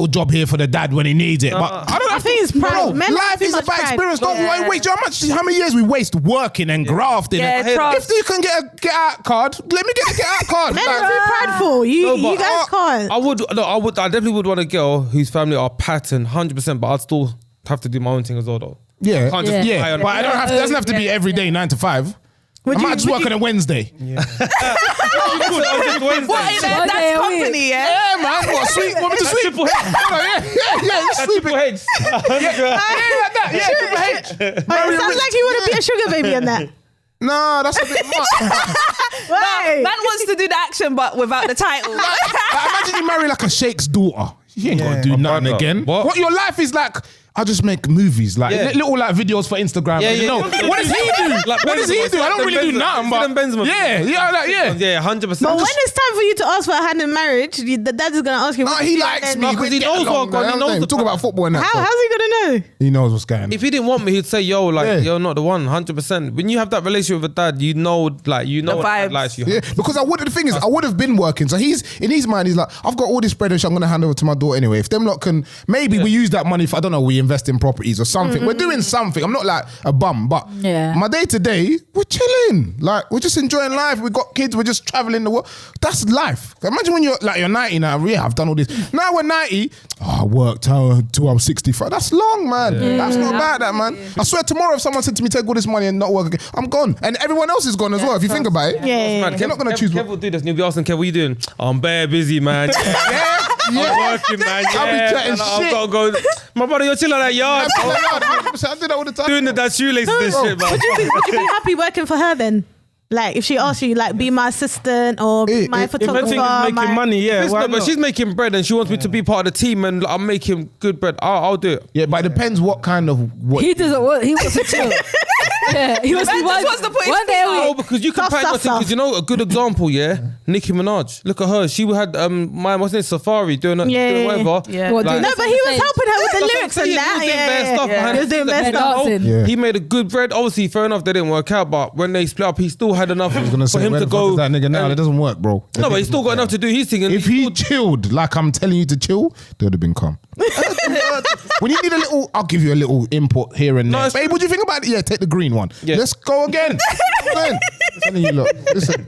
S5: job here for the dad when he needs it. But I
S1: think it's pride.
S5: Bro,
S1: Men have
S5: life
S1: too
S5: is
S1: much
S5: about
S1: pride.
S5: experience. Don't waste how many years we waste working and grafting.
S2: Yeah,
S5: And
S2: trust.
S5: if you can get a get out card, let me get a get out card.
S1: Men
S5: Like,
S1: are too prideful. You guys can't.
S4: I definitely would want a girl whose family are patterned 100%, but I'd still have to do my own thing as well though.
S5: yeah,
S4: Can't just rely on
S5: but I don't have. It doesn't have to be every day 9 to 5. I might just work on a Wednesday.
S2: What is that? That's company, yeah?
S5: Yeah, man. What sweet? Want me to sweep?
S4: Triple H.
S5: Yeah. Sweep
S4: Triple
S5: it.
S4: H.
S5: Like that. Yeah, Triple H.
S1: It sounds like you want to be a sugar baby on that.
S5: No, that's a bit much.
S1: Right.
S2: Man wants to do the action, but without the title.
S5: Like, imagine you marry like a sheikh's daughter. You ain't gotta do nothing
S4: brother.
S5: again.
S4: What?
S5: Your life is like, I just make movies, like little like videos for Instagram.
S4: Yeah,
S5: you know.
S4: yeah.
S5: What does he do?
S4: Like
S5: What does he do? I don't really do nothing, but
S4: Yeah, 100%.
S1: But when it's time for you to ask for a hand in marriage, the dad is going to ask you.
S5: Nah,
S1: what
S5: he
S1: you do,
S5: likes
S1: and
S5: me
S1: then-
S4: because he
S5: Get
S4: knows
S5: along,
S4: what-
S5: man.
S4: he knows the-
S5: Talk about football and that.
S1: How's
S5: so
S1: he going to know?
S5: he knows what's going on.
S4: If he didn't want me, he'd say, yo, like,
S5: Yeah.
S4: you're not the one, 100%. When you have that relationship with a dad, you know what
S2: vibes.
S4: dad likes you.
S5: Yeah, because the thing is, I would have been working. So he's in his mind, he's like, I've got all this bread and shit, I'm gonna hand over to my daughter anyway. If them lot can, maybe we use that money for, I don't know, we invest in properties or something. We're doing something. I'm not like a bum, but my day to day, we're chilling. Like we're just enjoying life. We got kids. We're just traveling the world. That's life. Imagine when you're 90 now. Yeah, I've done all this. Now we're 90. Oh, I worked till I'm 65. That's long, man. That's not bad, that man. I swear tomorrow, if someone said to me, take all this money and not work again, I'm gone, and everyone else is gone as well. If you think about it,
S4: Man,
S5: You're not gonna choose
S4: Kev will do this and he'll be asking Kev, what are you doing? I'm bare busy, man. I'm working, man.
S5: I'll be chatting
S4: and I've
S5: shit.
S4: got to go. My brother, you're chilling at that yard.
S5: I do that all the time.
S4: Doing that shoelaces and shit, man.
S1: Would you be happy working for her then? Like if she asked you, like, be my assistant or be my
S6: If
S1: photographer.
S6: everything is making money, yeah.
S4: Listen,
S6: Why
S4: but
S6: not?
S4: she's making bread and she wants me to be part of the team and I'm making good bread. I'll do it.
S5: Yeah, but it depends what kind of what.
S3: He doesn't want. He wants to chill. Yeah, he wants to
S2: Man just wants to put his
S3: one day a
S2: feet
S3: week.
S4: Oh, because you compare
S1: Tough,
S4: nothing.
S1: tough.
S4: Because you know a good example, yeah. Nicki Minaj. Look at her. She had what's it, Safari doing whatever.
S2: Yeah.
S3: What, doing
S1: No,
S3: that
S1: but
S3: on
S1: he was
S3: stage?
S1: helping her with the
S4: That's what I'm
S1: lyrics and
S4: saying.
S1: that.
S4: He was doing bare
S1: Yeah,
S4: stuff behind
S1: he was
S4: the
S1: doing
S4: scenes
S1: bare
S4: that
S1: stuff.
S4: people know.
S5: Yeah.
S4: He made a good bread. Obviously, fair enough, they didn't work out. But when they split up, he still had enough
S5: I was gonna
S4: for
S5: say,
S4: him
S5: where
S4: to
S5: the fuck
S4: go.
S5: is that nigga now? That doesn't work, bro.
S4: No, but he still got enough to do his thing. And
S5: If he chilled like I'm telling you to chill, they would have been calm. When you need a little, I'll give you a little input here and there.
S4: it's
S5: Babe, what do you think about it? Yeah, take the green one.
S4: Yeah.
S5: Let's go again. I'm telling you, look, listen,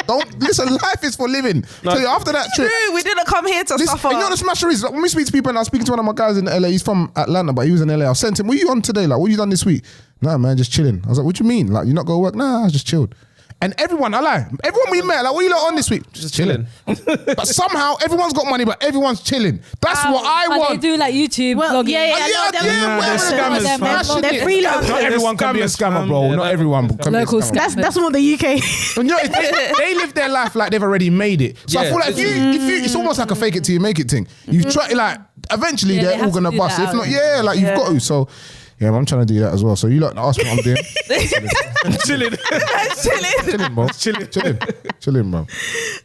S5: don't listen. Life is for living. Tell you after that trip.
S2: True, we didn't come here to
S5: Listen,
S2: suffer.
S5: you know the smasher is like, when we speak to people, and I was speaking to one of my guys in LA. He's from Atlanta, but he was in LA. I sent him, "What you on today? Like, what you done this week?" Nah, man, just chilling. I was like, "What you mean? Like, you not go to work?" Nah, I just chilled. And everyone, I lie, everyone we met, like, what you lot on this week? Just chilling. But somehow everyone's got money, but everyone's chilling. That's what I
S3: But
S5: want.
S3: they do like YouTube
S1: Well,
S3: vlogging.
S5: They're
S6: scammers, fam.
S1: They're freelance.
S5: Not everyone can be a scammer, bro. Not everyone can
S3: Local
S5: be a scammer.
S1: That's more the UK.
S5: You know, they live their life like they've already made it. So I
S4: Yeah.
S5: feel like if you, it's almost like a fake it till you make it thing. You try, like, eventually
S3: Yeah, they
S5: they're all
S3: have to
S5: gonna
S3: do
S5: bust.
S3: that
S5: If not,
S3: out.
S5: yeah, like you've got to. So Yeah, I'm trying to do that as well. So you lot ask me what I'm doing. Chilling, bro.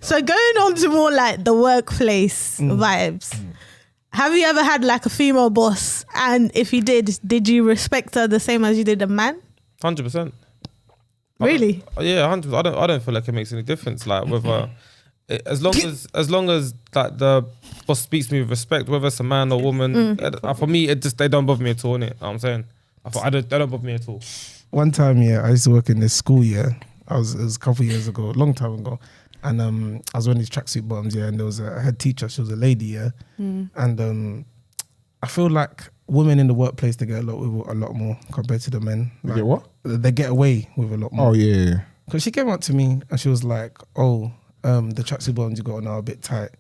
S1: So going on to more like the workplace vibes. Have you ever had like a female boss? And if you did you respect her the same as you did a man?
S4: 100%.
S1: Really?
S4: Yeah, 100%. I don't feel like it makes any difference. Like whether, as long as like the boss speaks to me with respect, whether it's a man or woman, for me they don't bother me at all. Innit? You know what I'm saying? They don't bother me at all.
S6: One time, I used to work in this school. It was a couple of years ago, a long time ago, and I was wearing these tracksuit bottoms. And there was a head teacher. She was a lady. And I feel like women in the workplace, they get a lot more compared to the men. Like,
S5: Get what?
S6: They get away with a lot more.
S5: Oh yeah.
S6: Because she came up to me and she was like, "Oh, the tracksuit bottoms you got on are a bit tight."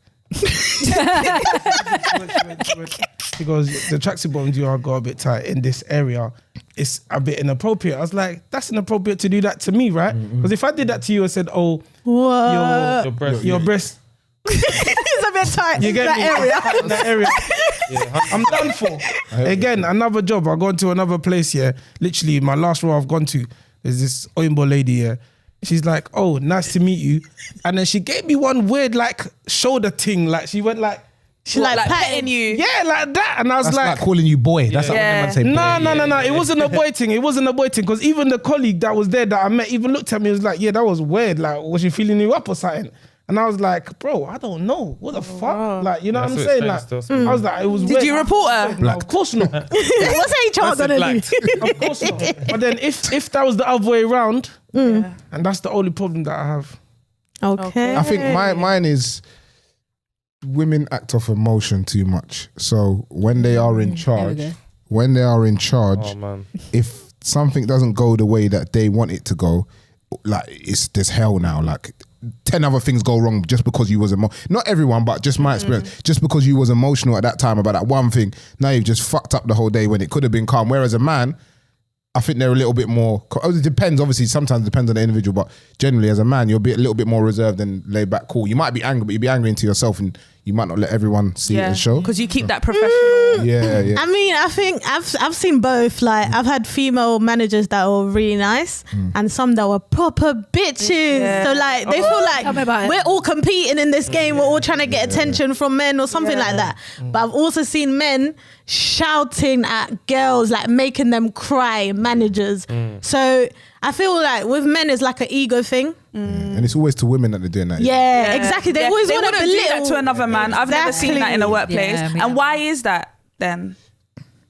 S6: She goes, "The tracksuit bottoms you got a bit tight in this area. It's a bit inappropriate." I was like, "That's inappropriate to do that to me, right? Because if I did that to you and said, oh,
S1: What?
S6: your breast,
S1: It's a bit tight
S6: you
S1: in
S6: get
S1: that
S6: me
S1: area.
S6: in that area, I'm done for." Again, another job. I gone to another place. Literally, my last role I've gone to. There's this Oyinbo lady. She's like, "Oh, nice to meet you," and then she gave me one weird like shoulder thing. Like she went like.
S1: She like
S2: petting you.
S6: Yeah, like that. And I was
S5: That's
S6: like
S5: like calling you boy. That's like when
S2: Yeah.
S5: man say boy.
S6: No. It wasn't a boy thing. It wasn't a boy thing. Because even the colleague that was there that I met even looked at me and was like, "Yeah, that was weird. Like, was she feeling you up or something?" And I was like, "Bro, I don't know. What the fuck?" Like, you know what I'm saying? Like, I was like, it was weird.
S2: Did you report her?
S6: No, of course not.
S1: What's HR gonna do?
S6: Of course not. But then if that was the other way around, and that's the only problem that I have.
S1: Okay.
S5: I think mine is women act off emotion too much. So when they are in charge,
S4: Oh man.
S5: if something doesn't go the way that they want it to go, like there's hell now. Like 10 other things go wrong just because you was not everyone, but just my experience. Just because you was emotional at that time about that one thing, now you've just fucked up the whole day when it could have been calm. Whereas a man, I think they're a little bit more. It depends, obviously. Sometimes it depends on the individual, but generally, as a man, you'll be a little bit more reserved and laid back, cool. You might be angry, but you'll be angry into yourself, and you might not let everyone see it and show.
S2: Because you keep that professional.
S5: Yeah.
S1: I mean, I think I've seen both. Like, I've had female managers that were really nice, and some that were proper bitches.
S2: Yeah.
S1: So like, they feel
S3: Tell me about
S1: like
S3: it.
S1: we're all competing in this game. We're all trying to get attention from men or something like that. But I've also seen men shouting at girls, like making them cry. Managers. So I feel like with men, it's like an ego thing.
S5: And it's always to women that they're doing that.
S1: Yeah, exactly. They always want to
S2: wouldn't do
S1: belittle
S2: that to another man. I've never seen that in a workplace.
S3: Yeah, me
S2: and
S3: neither.
S2: why is that then?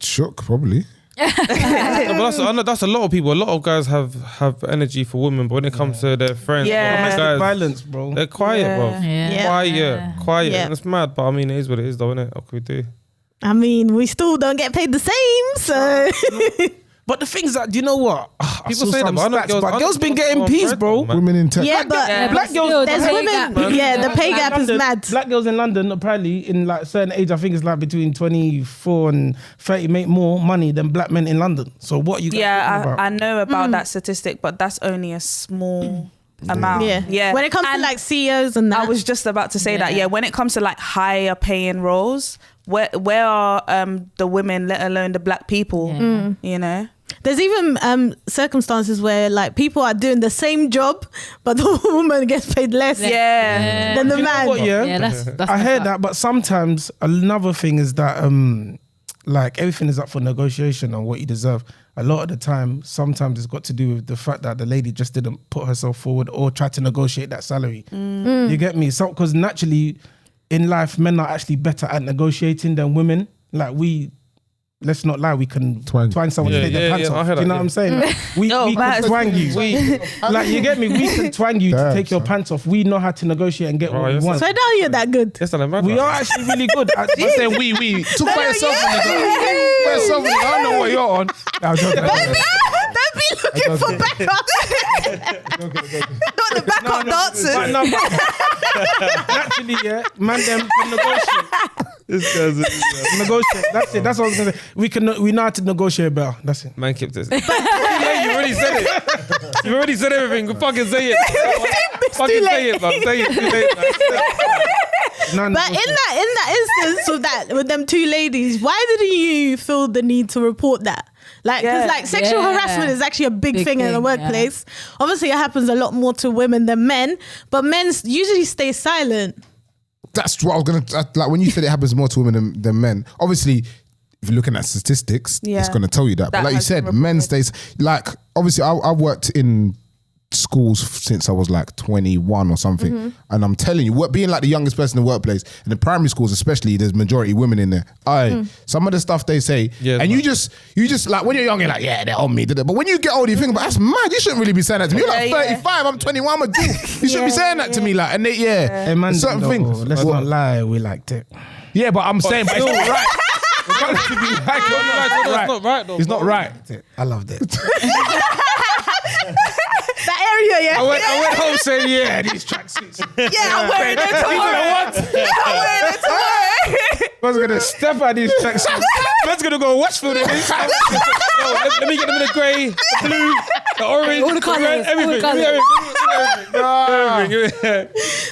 S5: Shook, probably.
S4: No, but I know that's a lot of people. A lot of guys have energy for women, but when it comes to their friends,
S2: Yeah.
S4: or
S6: Domestic
S4: guys,
S6: violence, bro.
S4: they're quiet, bro.
S3: Yeah.
S4: Quiet.
S1: Yeah.
S4: And it's mad, but I mean, it is what it is, though, innit? What can we do?
S1: I mean, we still don't get paid the same, so
S6: But the things that, do you know what?
S4: People say that, but I know
S6: girls been getting
S4: girls
S6: peas, bro.
S4: man.
S5: Women in tech.
S1: yeah, but
S6: Black girls,
S1: there's
S3: the pay
S1: women.
S3: gap, man.
S1: Yeah, the pay gap is
S6: London,
S1: mad.
S6: Black girls in London, apparently, in like certain age, I think it's like between 24 and 30, make more money than black men in London. So what are you guys talking about?
S2: I know about that statistic, but that's only a small amount.
S1: Yeah. When it comes to
S2: And
S1: like CEOs and that,
S2: I was just about to say that. Yeah, when it comes to like higher paying roles, where are the women, let alone the black people? You know.
S1: there's even circumstances where like people are doing the same job, but the woman gets paid less than the
S6: Do you know
S1: man.
S6: what,
S3: Yeah, that's
S6: I heard that, but sometimes another thing is that like everything is up for negotiation on what you deserve. A lot of the time, sometimes it's got to do with the fact that the lady just didn't put herself forward or try to negotiate that salary. You get me? So, because naturally in life, men are actually better at negotiating than women. Like let's not lie, we can twang someone to take their pants off.
S4: I heard
S6: Do you know
S4: that,
S6: what I'm saying? Like, we can twang you. Like, you get me? We can twang you to take your pants off. We know how to negotiate and get what we want.
S1: So now you're that good.
S4: Yes, I'm mad.
S6: We are actually really good. I'm saying we.
S5: Talk about yourself, nigga. I don't know what you're on.
S1: Don't be looking for backup. Not the backup dancers.
S6: But no, but naturally, yeah, man, them can negotiate. Negotiate. That's it. That's what I was gonna say. We know how to negotiate better. That's it.
S4: Man kept this. Yeah, you already said it. You already said everything. Fucking say it. Fucking say it, man. Say it.
S6: None
S1: But in that instance with them two ladies, why didn't you feel the need to report that? Like, because like sexual harassment is actually a big thing in the workplace. Yeah. Obviously, it happens a lot more to women than men, but men usually stay silent.
S5: That's what I was gonna like when you said it happens more to women than men. Obviously, if you're looking at statistics, it's gonna tell you that. But like you said, men stays like obviously. I've worked in schools since I was like 21 or something, and I'm telling you, being like the youngest person in the workplace, and the primary schools especially, there's majority women in there. Some of the stuff they say, and you just like when you're young, you're like, yeah, they're on me. But when you get older, you think, but that's mad. You shouldn't really be saying that to me. You're like 35, I'm 21, I'm a dude. You shouldn't be saying that to me, like, and they,
S6: Hey, man,
S5: certain things.
S6: Let's not lie, we liked it.
S5: Yeah, but I'm saying, but it's not right.
S4: It's not right though.
S5: It's not right.
S6: I loved it.
S1: That area,
S6: I went home saying, yeah, these tracksuits.
S1: I'm wearing it tomorrow. I'm wearing it tomorrow.
S6: I was gonna step out these tracksuits. I was gonna go Westfield.
S4: Let me get them in the grey, the blue, the orange,
S3: all the colours,
S4: everything.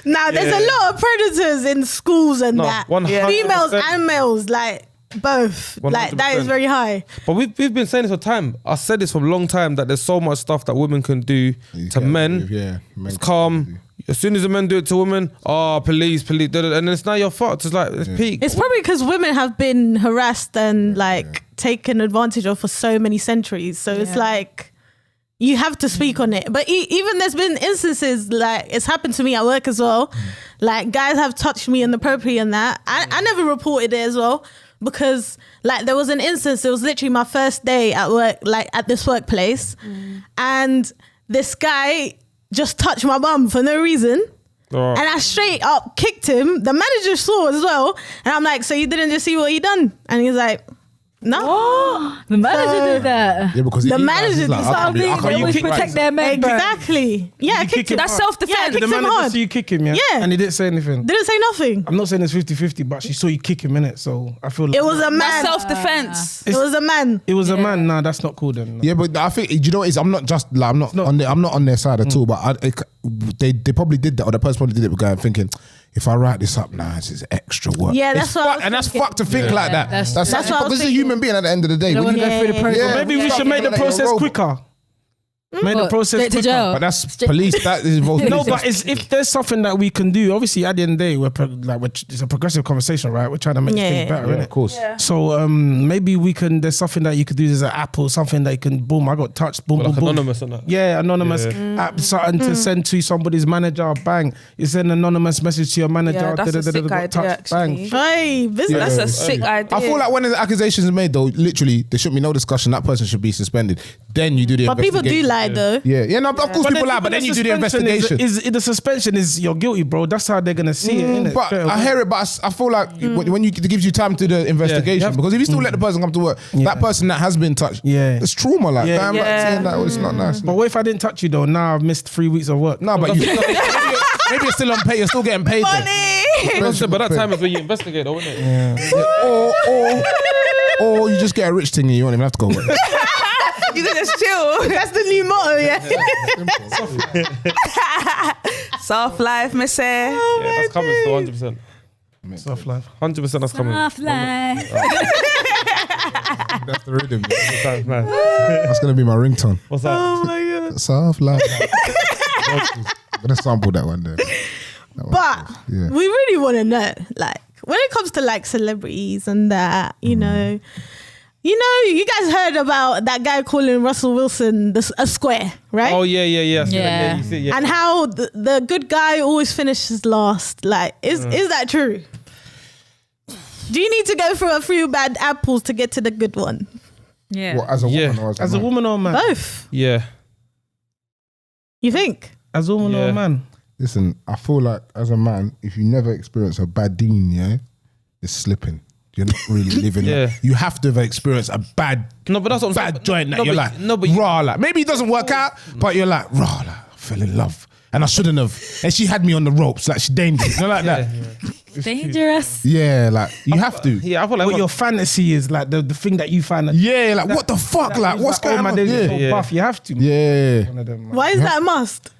S1: Now, there's a lot of predators in schools and that.
S4: 100%.
S1: Females and males, like both.
S4: 100%.
S1: Like that is very high.
S4: But we've been saying this for time. I said this for a long time that there's so much stuff that women can do to men. It's calm. As soon as the men do it to women, police, and then it's now your fault. It's like it's peak.
S1: It's probably because women have been harassed and like taken advantage of for so many centuries. So it's like you have to speak on it. But even there's been instances like it's happened to me at work as well. Like guys have touched me inappropriately and that. I never reported it as well. Because like there was an instance, it was literally my first day at work, like at this workplace, and this guy just touched my bum for no reason, and I straight up kicked him. The manager saw as well, and I'm like, so you didn't just see what he done? And he's like, no.
S3: The manager did that.
S5: Yeah, because
S1: the manager did
S5: like,
S1: something.
S3: They always protect their men.
S1: Exactly. Yeah, I kicked him.
S3: That's self-defense.
S1: Yeah, I
S6: Did
S1: kicked
S6: the
S1: him
S6: manager
S1: hard.
S6: see you kick him, yeah? And he didn't say anything?
S1: Didn't say nothing.
S6: I'm not saying it's 50-50, but she saw you kick him, innit? So I feel like...
S1: It was a man.
S2: That's self-defense.
S1: It was a man.
S6: It was a man. Nah, that's not cool then.
S5: Yeah, but I think, you know what it is? I'm not just like, I'm not on their side at all, but they probably did that, or the person probably did it with going thinking, if I write this up now, this is extra work.
S1: Yeah, that's what I was
S5: and that's
S1: thinking.
S5: fucked to think like that.
S3: That's
S5: That's
S1: what I was
S5: because it's a human being at the end of the day.
S3: You don't
S5: When
S3: want to go through the process.
S6: Maybe we should make the process quicker. Make the
S3: What,
S6: process
S3: straight to
S6: quicker.
S3: jail?
S5: But that's police, that is involved.
S6: No, but if there's something that we can do, obviously at the end of the day, it's a progressive conversation, right? We're trying to make things better, innit?
S5: of course.
S6: So maybe we can. There's something that you could do. There's an app or something that you can. Boom! I got touched. Boom!
S4: Like
S6: boom! Boom!
S4: anonymous and that.
S6: Yeah, anonymous app, something to send to somebody's manager. Bang! You send an anonymous message to your manager.
S2: Yeah, that's a sick
S6: got
S2: idea,
S6: touched, bang.
S2: actually.
S1: Hey, business.
S2: That's a sick idea.
S5: I feel like when the accusations are made, though, literally there shouldn't be no discussion. That person should be suspended. Then you do the
S1: But people do
S5: investigation.
S1: lie though.
S5: Yeah, no, of course people lie, but then you do the investigation.
S6: The suspension is you're guilty, bro. That's how they're gonna see it, innit?
S5: But I hear it, but I feel like when it gives you time to do the investigation, because if you still let the person come to work, that person that has been touched, it's trauma. Like, damn, like, seeing that, it's not nice.
S6: But what if I didn't touch you though? Now I've missed 3 weeks of work.
S5: No, but maybe you're still on pay. You're still getting paid.
S4: But that time is when you investigate, though, isn't it?
S5: Or you just get a rich thing and you won't even have to go work.
S2: You can just chill.
S1: That's the new motto,
S2: Soft life, missy.
S4: Yeah, that's coming still 100%.
S6: Soft life.
S4: 100% that's coming.
S3: Soft life.
S5: That's the rhythm.
S4: That's mad.
S5: That's gonna be my ringtone.
S4: What's that?
S1: Oh my god.
S5: Soft life. I'm gonna sample that one there.
S1: But we really want to know, like, when it comes to like celebrities and that, you know, you guys heard about that guy calling Russell Wilson a square, right?
S4: Oh yeah.
S3: Yeah.
S4: You see, yeah.
S1: And how the good guy always finishes last. Like, is that true? Do you need to go through a few bad apples to get to the good one?
S3: Yeah.
S5: What, as a woman or
S6: As a woman or a man?
S1: Both.
S4: Yeah.
S1: You think?
S6: As a woman or a man?
S5: Listen, I feel like as a man, if you never experience a bad dean, it's slipping. You're not really living.
S4: Yeah.
S5: Like, you have to have experienced a bad,
S4: No, but that's what I'm saying.
S5: bad joint that
S4: No,
S5: you're
S4: but-
S5: like,
S4: no, but you-
S5: raw. Like, maybe it doesn't work out, but you're like, raw. Like, I fell in love, and I shouldn't have. And she had me on the ropes, like she dangerous, you know, like that.
S3: Dangerous.
S5: Yeah, like you have to.
S4: Yeah, I feel like
S6: What your fantasy is, like the thing that you find.
S5: Yeah, like what the fuck, like what's going on?
S6: Yeah.
S5: Yeah,
S6: Buff, you have to.
S5: yeah.
S6: One of them, man.
S1: Why is that a must?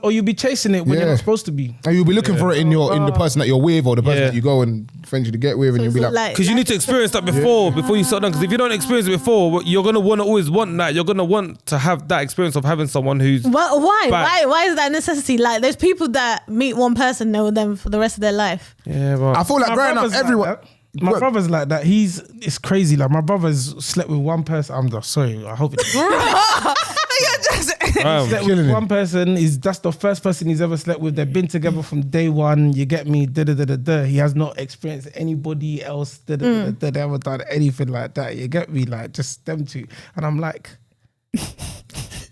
S6: Or you'll be chasing it when you're not supposed to be.
S5: And you'll be looking for it in the person that you're with or the person that you go and eventually get with, and you'll be like,
S4: because you need to experience that before you start down. Because if you don't experience it before, you're gonna always want that. You're gonna want to have that experience of having someone who's.
S1: Why?
S4: Bad.
S1: Why is that a necessity? Like, there's people that meet one person, know them for the rest of their life.
S4: Yeah, but
S5: I feel like growing up, everyone.
S6: My brother's like that. It's crazy. Like, my brother's slept with one person. Sorry. I hope it. Slept with one person. That's the first person he's ever slept with. They've been together from day one. You get me? He has not experienced anybody else. They haven't done anything like that. You get me? Like, just them two. And I'm like,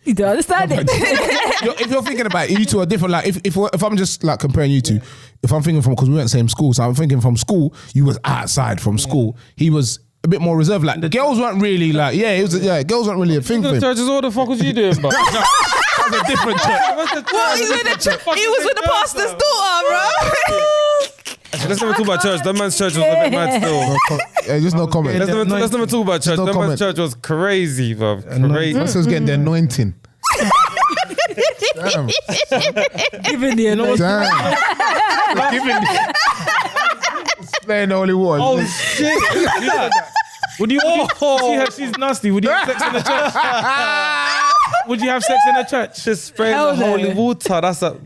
S3: you don't understand it.
S5: If you're thinking about it, you two are different. Like, if I'm just like comparing you two, if I'm thinking because we went to the same school, so I'm thinking from school, you was outside from school. He was a bit more reserved. Like, the girls weren't really like, girls weren't really a thing for him.
S4: Churches, what the fuck was you doing, bro?
S5: That was a different church.
S2: What? He was with the pastor's daughter, bro.
S4: Let's never talk about church. That man's church was a bit mad still.
S5: Just no comment.
S4: Let's never talk about church.
S5: No
S4: That
S5: comment.
S4: man's church was crazy, bro. Crazy.
S5: This was getting the anointing. Damn.
S3: Even the
S5: Damn. Playing the only one.
S4: Oh shit!
S6: would you see her? She's nasty. Would you have sex in the church? Would you have sex in the church?
S4: Just spraying the holy water. That's a.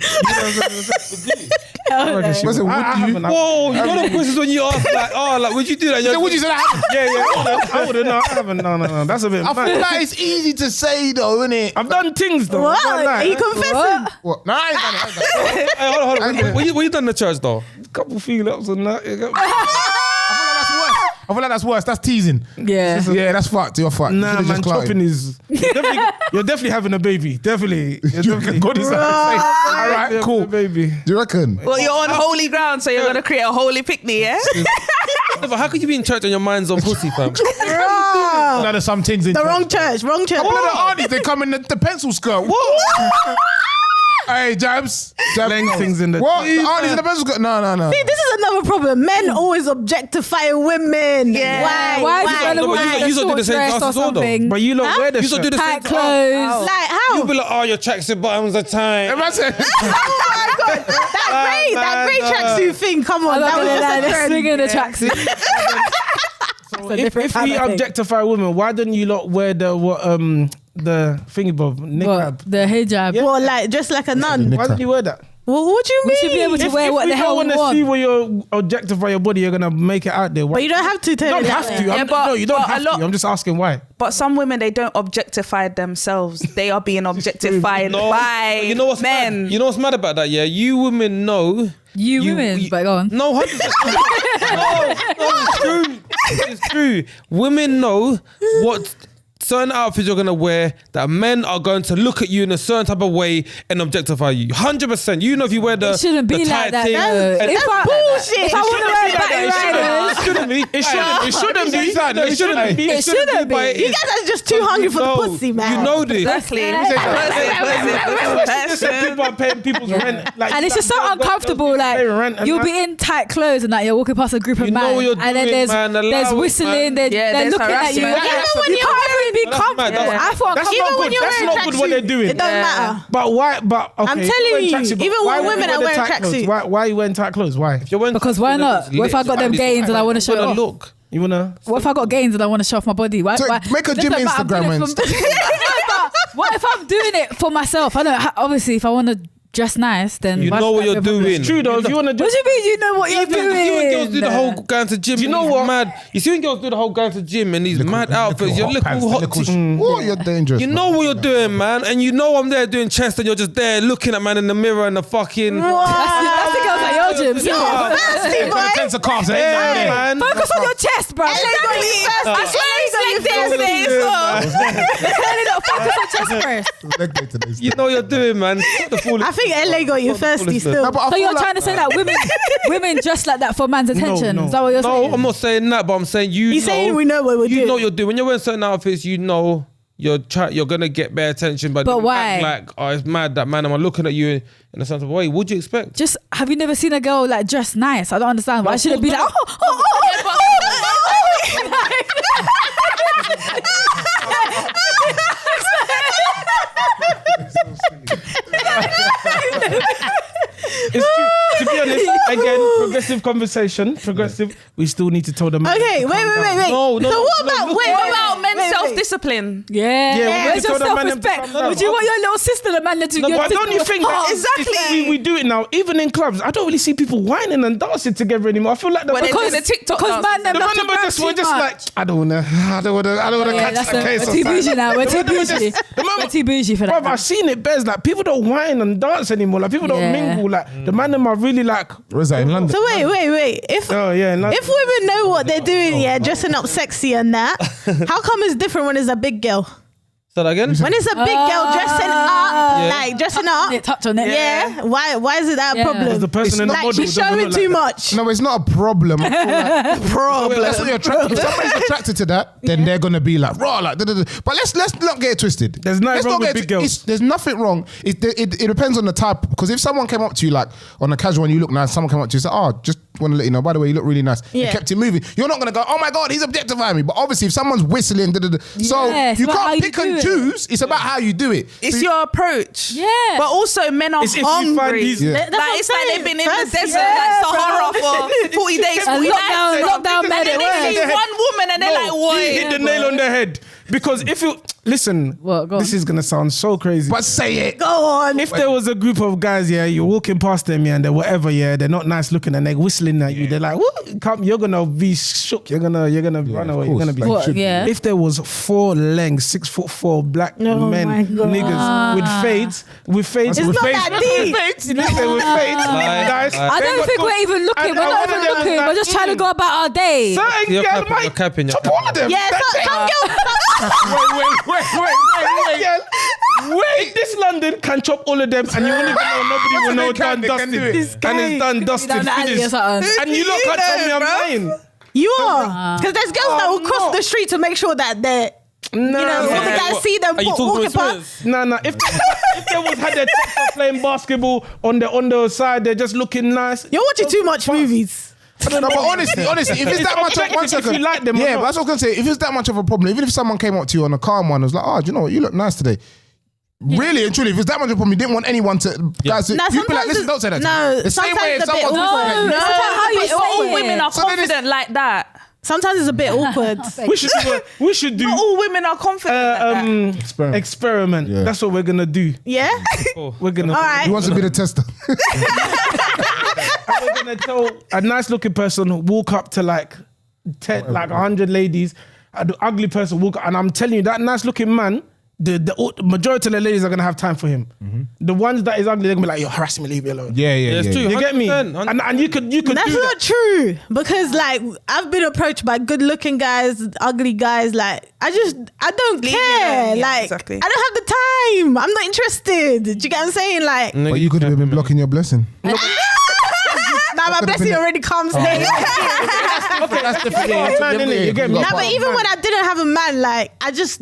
S5: Listen,
S4: Whoa! You know the questions when you ask like, would you do that?
S5: would you say that?
S6: Yeah. I wouldn't. No, I haven't. No. That's a bit.
S5: I feel like it's easy to say though, isn't it?
S6: I've done things though.
S1: What? Are you confessing?
S5: What? No, I ain't done it.
S4: Hey, hold on. What you done in the church though?
S6: Couple feel-ups and that.
S5: I feel like that's worse. That's teasing.
S3: Yeah.
S5: Yeah, that's fucked. You're fucked.
S6: Nah, man, chopping is. You're definitely having a baby. Definitely.
S5: God is all right, cool.
S6: Baby.
S5: Do you reckon?
S2: Well, you're on holy ground, so you're gonna create a holy picnic, yeah?
S4: No, but how could you be in church and your mind's on pussy, fam?
S5: Now there's some things in
S1: The wrong church.
S5: One of the aunties, they come in the pencil skirt. What? Hey, Jabs.
S6: Things in the.
S5: What? The aunties in the pencil skirt? No.
S1: See, this is another problem. Men always objectify women.
S2: Yeah.
S3: Why is
S4: No, but you don't do the same class as well, though.
S6: But you lot wear the
S4: You don't do the same
S3: tight clothes.
S1: Like, how?
S4: You be like, oh, your tracksuit bottoms are tight.
S1: Oh my God. That grey tracksuit thing, come on. That was just a trend.
S3: swinging the tracksuit.
S6: So if we objectify women, why don't you lot wear the thingy bob niqab?
S3: The hijab.
S1: Well, like, just like a nun.
S6: Why don't you wear that?
S1: Well, what do you mean?
S3: We should be able to wear what the hell we
S6: want to
S3: want.
S6: see where you objectify your body, you're gonna make it out there. Why?
S1: But you don't have to
S6: You
S1: tell
S6: don't
S1: it
S6: have
S1: that
S6: to.
S1: way.
S2: Yeah, but-
S6: No, you don't
S2: but a
S6: have
S2: lot-
S6: to. I'm just asking why.
S2: But some women, they don't objectify themselves. They are being objectified by
S4: You know what's
S2: men.
S4: mad? You know what's mad about that? Yeah, you women know.
S3: You women, but go on.
S4: No, 100%. No, it's true. It's true. Women know what certain outfits you're gonna wear, that men are going to look at you in a certain type of way and objectify you. 100%. You know if you wear the
S3: It shouldn't be
S4: the
S3: like
S4: tight
S3: that.
S4: thing,
S3: No.
S4: and-
S3: If I want to wear batty riders,
S4: It shouldn't be.
S6: It shouldn't be.
S4: It shouldn't be.
S3: It shouldn't be.
S4: but it
S1: You
S4: is.
S1: guys are just too hungry for the pussy, man.
S4: You know this.
S2: Exactly.
S6: People are paying people's rent. Like,
S3: and it's just so uncomfortable. Like, you'll be in tight clothes and like you're walking past a group of
S4: You know
S3: men,
S4: what you're
S3: and then
S4: doing, man. Allow
S3: there's
S4: it,
S3: whistling,
S4: man.
S3: they're
S2: there's
S3: looking at you.
S2: harassment.
S1: Even when
S3: You
S1: you're
S3: can't even be
S4: That's mad.
S3: comfortable.
S4: That's-
S3: I feel
S6: That's
S1: Even
S6: not
S1: when
S6: good.
S1: you're
S6: That's
S1: wearing
S6: not good what they're
S1: tracksuit,
S6: doing.
S1: it don't matter.
S6: But why? But okay.
S1: I'm
S6: you
S1: telling
S6: wearing
S1: you,
S6: tracksuit, but
S1: even
S6: why
S1: when
S6: would
S1: women
S6: you
S1: are
S6: wear the
S1: wearing
S6: tight clothes?
S1: tracksuit.
S6: Why are you wearing tight clothes? Why?
S4: If you're wearing
S3: Because why not?
S4: tracksuit,
S3: What if I
S4: it's
S3: got them
S4: lit.
S3: gains and I want to show it off?
S4: Look.
S6: You wanna?
S3: What if I got gains and I want to show off my body? Why?
S5: So make a
S3: Just
S5: gym
S3: like, I'm doing
S5: Instagram
S3: it
S5: and
S3: for- What if I'm doing it for myself? I don't. Obviously, if I want to dress nice, then
S4: You
S3: why
S4: know
S3: should
S4: what
S3: I
S4: you're
S3: be able to-
S4: doing.
S6: It's true though. If you wanna
S3: What do you mean? You know what you're
S4: Even
S3: doing?
S4: girls do the whole going to gym.
S6: Do you know
S4: and
S6: what?
S4: he's mad? You see when girls do the whole going to gym and these mad outfits, your little hot tee.
S5: Oh, you're dangerous.
S4: You know what you're doing, man, and you know I'm there doing chest, and you're just there looking at man in the mirror and the fucking.
S3: That's the girls at your gym.
S4: Yeah.
S1: Fancy, boy.
S5: Tens of carbs,
S4: Yeah, man.
S3: Focus on your chest, bro.
S2: I swear he's like this today,
S3: Focus on chest first.
S4: You know what you're doing, man.
S1: I think LA got you thirsty still.
S3: So you're trying to say that women dress like that for man's attention?
S6: no.
S3: Is that what you're
S4: No,
S3: saying?
S4: I'm not saying that, but I'm saying you.
S1: He's
S4: know,
S1: saying we know what we're
S4: You
S1: doing.
S4: know what you're doing. When you're wearing certain outfits, you know you're gonna get bare attention. But
S3: why?
S4: Like, oh, it's mad that man. I'm looking at you in a sense of way. What'd you expect?
S3: Just have you never seen a girl like dressed nice? I don't understand. Why should it be like?
S6: progressive conversation. Progressive. We still need to tell them.
S1: Okay, wait.
S6: No,
S1: So what about
S2: What about men's self-discipline?
S6: Yeah,
S3: Where's your self-respect? Would you want your little sister to man to
S6: No,
S3: your
S6: but
S3: sister?
S6: don't you think that
S2: Exactly.
S6: we do it now? Even in clubs, I don't really see people whining and dancing together anymore. I feel like
S2: When they do the TikTok
S3: because man,
S2: dances.
S3: them have to brag
S6: we're
S3: too
S6: just
S3: much.
S6: like, I don't wanna catch
S3: that's
S6: that case.
S3: we're too bougie now. We're too bougie. We're too bougie for
S6: Bruv,
S3: that.
S6: I've seen it, Bez. Like people don't whine and dance anymore. Like people don't
S3: Yeah.
S6: mingle. Like the man them are really like.
S5: Where's that in London?
S1: So wait. If
S6: Oh yeah, in London.
S1: if women know what they're doing, dressing up sexy and that, how come it's different when it's a big girl?
S4: Say that again.
S1: When it's a big girl dressing up, like dressing up,
S3: Touch on it.
S1: yeah. Why is it that
S3: Yeah.
S1: problem?
S6: Because the person in the
S1: Like
S6: model
S1: she's
S6: doesn't
S1: showing
S6: look
S1: too
S6: like
S1: much.
S5: No, it's not a problem. I feel like that's what you're attracted. If somebody's attracted to that, then they're gonna be like raw, like. Da. But let's not get it twisted.
S6: There's nothing
S5: Let's
S6: wrong
S5: not
S6: with
S5: get
S6: big
S5: it-
S6: girls.
S5: There's nothing wrong. It depends on the type. Because if someone came up to you like on a casual and you look nice, someone came up to you and said, "Oh, just want to let you know. By the way, you look really nice."
S1: Yeah.
S5: And kept it moving. You're not gonna go, "Oh my God, he's objectifying me." But obviously, if someone's whistling, so
S3: Yeah, it's
S5: you
S3: about how
S5: can't
S3: you
S5: pick
S3: do
S5: and
S3: it.
S5: choose. It's about how you do it.
S2: It's your approach.
S3: Yeah.
S2: But also men are
S6: It's if you find
S2: hungry.
S6: these-
S5: Yeah.
S1: That's what
S2: Like
S1: I'm
S2: it's like
S1: saying.
S2: they've been in the
S1: First-
S2: desert,
S1: yeah,
S2: like Sahara for 40 days, 40 nights.
S3: lockdown made it
S2: And then they
S3: worse.
S2: see one woman and they're like,
S6: you
S2: what?
S6: hit the nail on the head. Because if you listen,
S3: What? Go on.
S6: this is gonna sound so crazy.
S5: But say it.
S1: Go on.
S6: If there was a group of guys, you're walking past them, and they're whatever, they're not nice looking, and they're whistling at you. They're like, "What? Come, you're gonna be shook. You're gonna run away. You're
S5: course.
S6: gonna be."
S5: Like,
S3: What?
S5: should be.
S3: Yeah.
S6: If there was 4 lengths, 6'4" black
S1: Oh
S6: men,
S1: my God.
S6: niggas with fades,
S1: It's not that deep.
S6: listen, with fades, guys.
S3: I don't think we're even looking.
S6: And
S3: We're not
S6: one of
S3: even
S6: them was
S3: looking.
S6: like,
S3: We're just trying to go about our day.
S6: Certain
S4: You're
S6: girl
S4: capping,
S6: might
S4: you're capping, you're
S6: chop
S4: capping.
S6: all of them.
S1: Yeah, some girls.
S6: Wait, this London can chop all of them, and you won't even know. Nobody will know. Done,
S5: They can do
S6: dusted,
S5: it.
S6: and it's done, dusted,
S3: Down the alley or
S6: finished.
S3: something.
S6: And you lot can't tell me I'm lying.
S1: You are. Because there's girls that will
S6: I'm
S1: cross
S6: not.
S1: the street to make sure that they're,
S6: Nah,
S1: you know, all the
S6: man.
S1: guys see them
S4: Are you talking
S1: walking
S4: from
S1: past.
S4: experience?
S6: Nah. If they was had their top up playing basketball on the side, they're just looking nice.
S1: You're watching too much movies.
S5: No, but honestly, if it's that much of
S6: objective
S5: one
S6: if
S5: second,
S6: you like them or
S5: yeah,
S6: not.
S5: but that's what I was gonna say. If it's that much of a problem, even if someone came up to you on a calm one, and was like, "Oh, do you know what? You look nice today." Really and truly, if it's that much of a problem, you didn't want anyone to guys.
S1: Now,
S5: You'd be like,
S1: sometimes
S5: "Listen, don't say that." to
S1: no,
S5: me." The same
S1: sometimes
S5: way if
S1: it's a bit
S5: someone was
S1: awkward.
S5: like,
S1: No,
S3: how you
S2: But not all
S3: say
S2: women
S3: it.
S2: are
S5: So then it's-
S2: confident like that.
S1: Sometimes it's a bit awkward.
S6: We should do
S2: Not all women are confident like that.
S6: experiment.
S5: Yeah.
S6: That's what we're gonna do.
S1: Yeah?
S6: We're gonna.
S1: All right.
S5: He wants to be the tester.
S6: We're gonna tell a nice looking person walk up to like 10, like 100 ladies. The ugly person walk, and I'm telling you that nice looking man. The majority of the ladies are gonna have time for him. The ones that is ugly, they're gonna be like, "You're harassing me, leave me alone."
S5: Yeah.
S4: it's true.
S6: You get me?
S4: 100%.
S6: And you could
S1: That's
S6: do
S1: not
S6: that.
S1: true. Because like I've been approached by good looking guys, ugly guys. Like I don't
S2: Leave me
S1: care.
S2: alone. Yeah,
S1: Like
S2: exactly.
S1: I don't have the time. I'm not interested. Do you get what I'm saying? Like
S5: But you could have been blocking your blessing.
S1: now my blessing already comes there.
S5: That's different.
S6: Man, innit? You get me?
S1: Nah, but even when I didn't have a man, like I just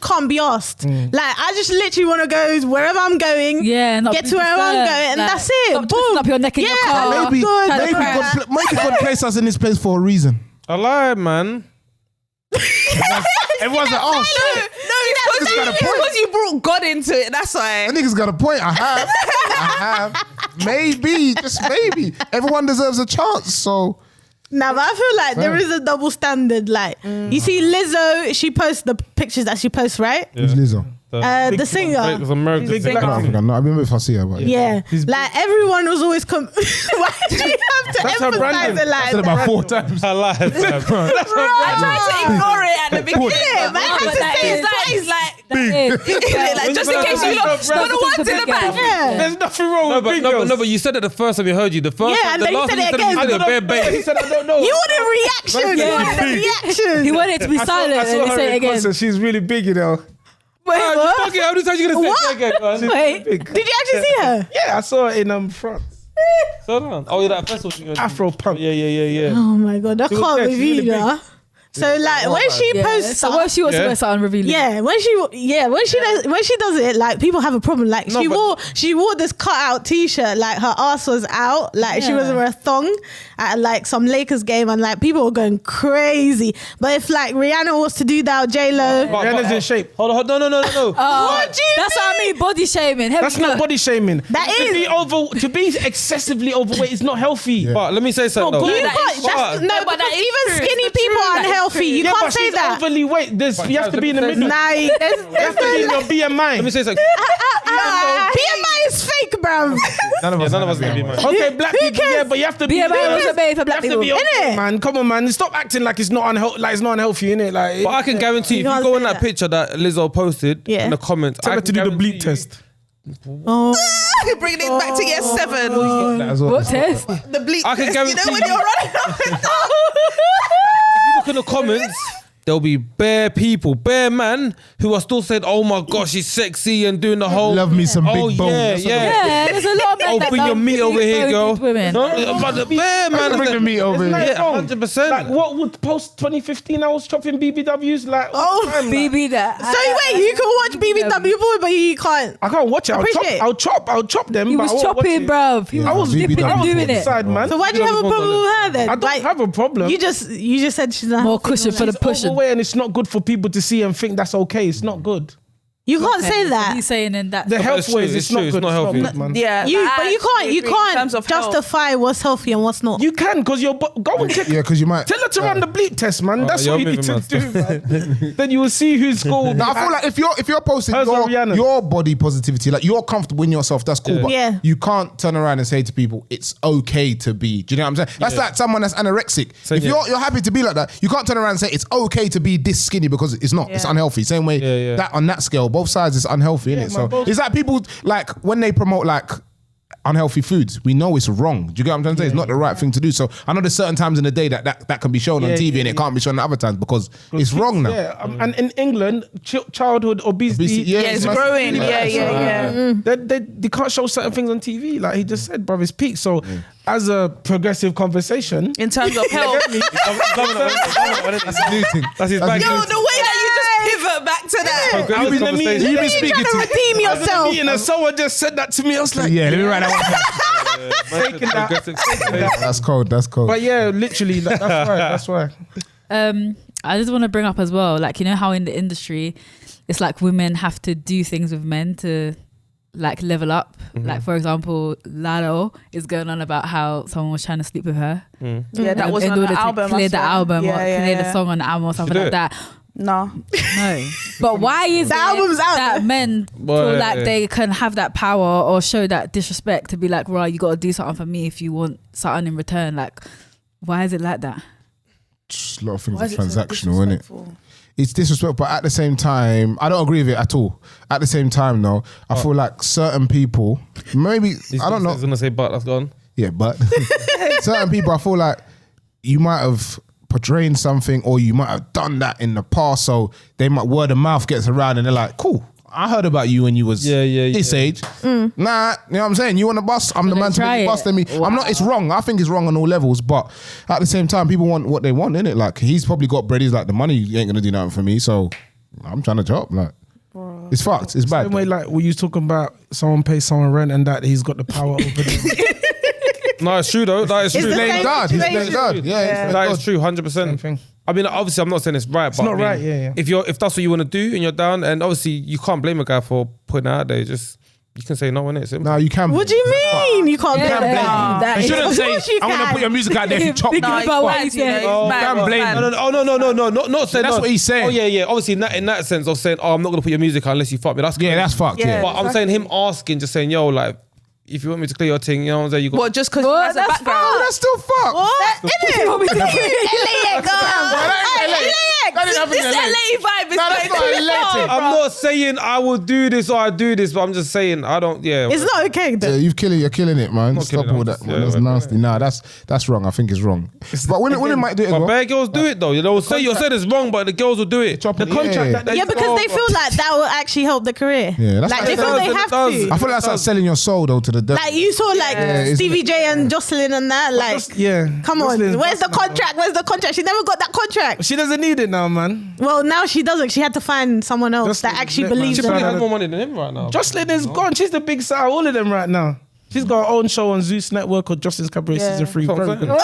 S1: can't be asked. Like I just literally want to go wherever I'm going.
S3: Yeah, not
S1: get
S3: be
S1: to wherever I'm
S3: disturbed.
S1: going, and
S3: Like,
S1: that's it.
S3: stop twisting
S1: Boom.
S3: up your neck in your
S1: Yeah,
S3: car.
S1: I'm
S5: Maybe
S1: good.
S5: maybe God placed us in this place for a reason.
S4: I lied, man.
S5: Everyone's like, "Oh shit."
S2: It's
S5: got a point.
S2: because you brought God into it. That's why.
S5: That nigga's got a point. I have. Maybe, just maybe. Everyone deserves a chance. So
S1: Nah, but I feel like there is a double standard. Like you see Lizzo, she posts the pictures that she posts, right?
S5: who's Lizzo?
S1: The singer.
S4: It was American.
S6: Big
S4: singer.
S6: black
S5: I don't know. I remember if I see her, but
S1: Yeah, like everyone was always why do you have to
S6: That's her
S1: emphasize
S6: branding.
S1: it like
S5: I said it
S1: that?
S5: about 4 times.
S4: I lied. man.
S2: I tried to ignore it at the beginning.
S1: Yeah, man, I had
S3: but
S1: to
S3: that
S1: say
S3: is-
S1: it twice.
S2: Like just in case you look for the ones in the back.
S1: Yeah.
S6: There's nothing wrong with big girls.
S4: No, but you said it the first time we heard you. The first
S1: Yeah,
S4: time,
S1: and
S4: the
S1: then you
S4: last
S1: said
S4: time
S1: it
S4: you said
S1: again.
S4: it, you said it bare
S6: He
S4: bait.
S6: said, "I don't know."
S1: You wanted a reaction. You wanted a reaction.
S3: He wanted to be silent
S6: I
S3: and
S6: saw
S3: then
S6: her
S3: say it
S6: in
S3: again.
S6: concert. She's really big, you know.
S1: Wait, what?
S4: Okay, how many times you gonna say
S1: What?
S4: it again, man?
S3: Wait.
S6: Big.
S1: Did you actually see her?
S6: Yeah, I saw her in France.
S4: Slow down. Oh, yeah, that festival.
S6: Afro punk.
S4: Yeah.
S1: Oh my god, I
S6: was
S1: can't
S6: there,
S1: with
S6: she's
S1: you,
S6: really big.
S1: nah. So like when she posts
S3: So
S1: stuff,
S3: what if she wants to wear something revealing?
S1: when she does it, like people have a problem. Like she wore this cutout t-shirt, like her ass was out, like she was wearing a thong at like some Lakers game, and like people were going crazy. But if like Rihanna was to do that, or J-Lo,
S6: Rihanna's in shape.
S4: Hold on, no.
S1: what do you
S3: That's what I mean, body shaming.
S6: That's not body shaming.
S1: That is.
S6: To be excessively overweight is not healthy.
S4: But let me say something.
S6: good.
S1: Even skinny people are unhealthy. You
S6: Yeah,
S1: can't
S6: but
S1: say
S6: she's
S1: that.
S6: overly weight. You have to be in the middle.
S1: Nah,
S6: You have to be in your BMI.
S4: Let me say something.
S1: BMI is fake, bruv.
S4: None of us gonna be mad.
S6: Okay, black people, yeah, but you have to be.
S3: BMI was made for black people.
S1: Innit?
S6: Man, come on, man. Stop acting like it's not unhealthy. Like it's not unhealthy, innit? Like,
S4: But I can guarantee if you
S1: can't
S4: go
S1: say
S4: in that
S1: that.
S4: picture that Lizzo posted in the comments,
S6: tell
S4: I
S6: her
S4: can
S6: to do the
S4: guarantee
S6: bleep
S4: you-
S6: test.
S1: Oh.
S2: Bringing it back to year 7.
S3: What test?
S2: The bleep
S4: I can
S2: test.
S4: guarantee
S2: When
S4: you-
S2: you're running up and down.
S4: Look in the comments, there'll be bare people, bare man who are still saying, "Oh my gosh, she's sexy," and doing the whole
S5: Love me some big
S4: oh,
S5: bones.
S4: yeah,
S5: That's what
S3: Yeah, there's a lot of men
S4: Oh,
S3: that
S4: bring your
S3: love
S4: meat over here,
S3: very
S4: girl.
S3: good women.
S4: No, but the bare man,
S5: Bring the meat over here.
S4: Yeah, 100%.
S6: Like what would post 2015? I was chopping BBWs like all the time, like.
S3: BB that.
S1: So wait, you can watch BBW Boy, but you can't.
S6: I can't watch it.
S1: Appreciate.
S6: I'll chop them.
S3: He
S6: but
S3: was
S6: I won't watch
S3: chopping,
S6: it.
S3: bruv. He
S5: Yeah,
S3: was
S5: BB
S3: dipping
S5: I
S3: and
S5: was
S3: doing it.
S6: Side, man.
S1: So why do you have a problem with her then?
S6: I don't have a problem.
S1: You just said she's not
S3: More cushion for the
S6: She's
S3: pushing.
S6: overweight and it's not good for people to see and think that's okay. It's not good.
S1: You can't say
S3: What
S1: that.
S3: are you saying in that?
S6: The
S4: but
S6: health
S4: it's true,
S6: ways,
S4: it's
S6: it's not
S4: true, it's
S6: good.
S4: not healthy.
S6: good, man.
S2: Yeah,
S1: But you can't
S2: in terms of health.
S1: justify what's healthy and what's not.
S6: You can because you're go and check.
S5: Yeah, because you might.
S6: Tell her to run the bleep test, man. That's
S4: you're
S6: what you need to
S4: moving
S6: do, man. Then you will see who's scored.
S5: No, I feel like if you're posting
S6: Hers or Rihanna?
S5: your body positivity, like you're comfortable in yourself, that's cool. But
S1: Yeah.
S5: you can't turn around and say to people, it's okay to be. Do you know what I'm saying? That's like someone that's anorexic.
S4: Same
S5: If
S4: here.
S5: you're happy to be like that, you can't turn around and say it's okay to be this skinny because it's not. It's
S2: Yeah.
S5: unhealthy. Same way that on that scale, both sides is unhealthy, innit?
S6: man,
S5: So
S6: both-
S5: it's like people like when they promote like unhealthy foods, we know it's wrong. Do you get what I'm trying to say? It's not the right thing to do. So I know there's certain times in the day that can be shown on
S6: Yeah,
S5: TV
S6: yeah,
S5: and it can't be shown at other times because it's wrong now.
S6: Yeah, and in England, childhood obesity.
S5: Yeah,
S2: Yeah, it's
S5: massive.
S2: growing. Yeah.
S6: They can't show certain things on TV. Like he just said, bro, it's peak. So as a progressive conversation,
S2: In terms of health.
S5: That's a new thing.
S4: That's his bag.
S2: Yo, the way that you just pivot back to that.
S6: I was in the meeting.
S5: You've been speaking
S1: Trying to
S5: to.
S1: redeem yourself.
S6: And someone just said that to me. I was like,
S5: Yeah, let me write that one down.
S6: taking that.
S5: That's cold. That's cold.
S6: But yeah, literally, like, that's why.
S3: I just want to bring up as well, like, you know how in the industry, it's like women have to do things with men to like level up. Like, for example, Lalo is going on about how someone was trying to sleep with her.
S2: Yeah, that was
S3: in
S2: on
S3: order
S2: the
S3: to
S2: album.
S3: clear
S2: I
S3: the
S2: saw.
S3: album or clear the
S2: yeah.
S3: song on the album or something
S4: do
S3: like
S4: it.
S3: that.
S2: No.
S3: No. But why is
S1: The
S3: it
S1: album's out
S3: that
S1: there.
S3: men
S4: Boy.
S3: feel like they can have that power or show that disrespect to be like, right, you got to do something for me if you want something in return? Like, why is it like that?
S5: Just a lot of things
S2: Why
S5: are
S2: is it so
S5: transactional, isn't it?
S2: disrespectful?
S5: It's disrespectful, but at the same time, I don't agree with it at all. At the same time, though, I feel like certain people, maybe I don't know.
S4: I was gonna say, but that's gone.
S5: Yeah, but certain people, I feel like you might have portrayed something or you might have done that in the past, so they might word of mouth gets around and they're like, cool. I heard about you when you was this age. Nah, you know what I'm saying? You want to bust? I'm the man to
S3: try
S5: make you
S3: it.
S5: bust. I'm not. It's wrong. I think it's wrong on all levels. But at the same time, people want what they want, innit? Like he's probably got bread. He's like the money ain't gonna do nothing for me. So I'm trying to job. Like it's fucked. It's bad.
S6: Same way, like we used talking about someone pays someone rent and that he's got the power over them.
S4: No, it's true though. That is
S1: It's
S4: true.
S1: the
S5: Playing
S1: same
S5: God. He's
S1: situation.
S5: playing God. Yeah.
S4: That is true, 100%.
S6: Same thing.
S4: I mean, obviously, I'm not saying it's right, but
S6: not
S4: I mean,
S6: right, yeah.
S4: If that's what you want to do and you're down, and obviously you can't blame a guy for putting it out there. Just you can say no, innit? Simple.
S5: Now you can.
S1: What do you mean? You can't blame
S3: Yeah,
S1: them.
S3: that
S5: You
S3: is-
S5: shouldn't
S1: Of
S5: say
S1: course you
S5: I'm gonna
S1: can.
S5: put your music out there. If you chop
S3: Thinking
S5: that.
S3: about what
S2: Bad,
S3: he's
S2: you know,
S3: saying.
S2: it's
S4: Oh,
S2: bad,
S5: can't
S2: it's
S5: blame
S2: bad.
S5: them.
S4: Not saying
S5: That's
S4: no.
S5: what he's saying.
S4: Oh yeah. Obviously, in that sense of saying, oh, I'm not gonna put your music out unless you fuck me. That's
S5: Yeah, that's fucked.
S2: Yeah.
S5: Yeah.
S4: But I'm saying him asking, just saying, yo, like, if you want me to clear your thing, you know what I'm saying? You got.
S2: What, just because
S3: Well,
S2: he has a
S3: that's
S2: background?
S5: Oh, that's still fucked.
S1: What?
S3: You want me to-
S1: LAX,
S2: This LA vibe is
S5: that's not
S2: going
S5: electric.
S4: I'm not saying I will do this or I do this, but I'm just saying I don't. Yeah,
S1: It's not okay though.
S5: You're killing it, man.
S4: not
S5: Stop
S4: killing
S5: all
S4: it,
S5: that,
S4: I'm
S5: man.
S4: just-
S5: That's
S4: yeah,
S5: nasty. Nah, that's wrong. I think it's wrong. But women might do it as
S4: but
S5: well.
S4: bare girls do it though. You'll say it's wrong, but the girls will do it.
S5: The
S6: contract that
S1: Yeah, because they feel like that will actually help the career.
S5: Yeah, that's
S1: like
S5: what
S1: they
S5: it
S1: feel
S4: does,
S1: they
S4: it
S1: have
S4: does.
S1: to.
S5: I feel like that's like selling your soul though to the devil.
S1: Like you saw like
S5: isn't
S1: Stevie
S5: it?
S1: J and Jocelyn and that. Like, come on,
S6: Jocelyn's
S1: where's the
S6: busting out,
S1: contract? Where's the contract? She never got that contract.
S6: She doesn't need it now, man.
S1: Well, now she doesn't. She had to find someone else
S6: Jocelyn
S1: that actually
S6: is lit, man.
S1: believes
S4: She
S1: in
S4: probably
S1: her.
S4: has more money than him right now.
S6: Jocelyn is gone. She's the big star of all of them right now. She's got her own show on Zeus Network or Jocelyn's Cabaret Season 3.
S4: That's what I'm
S6: Very
S4: saying.
S6: good.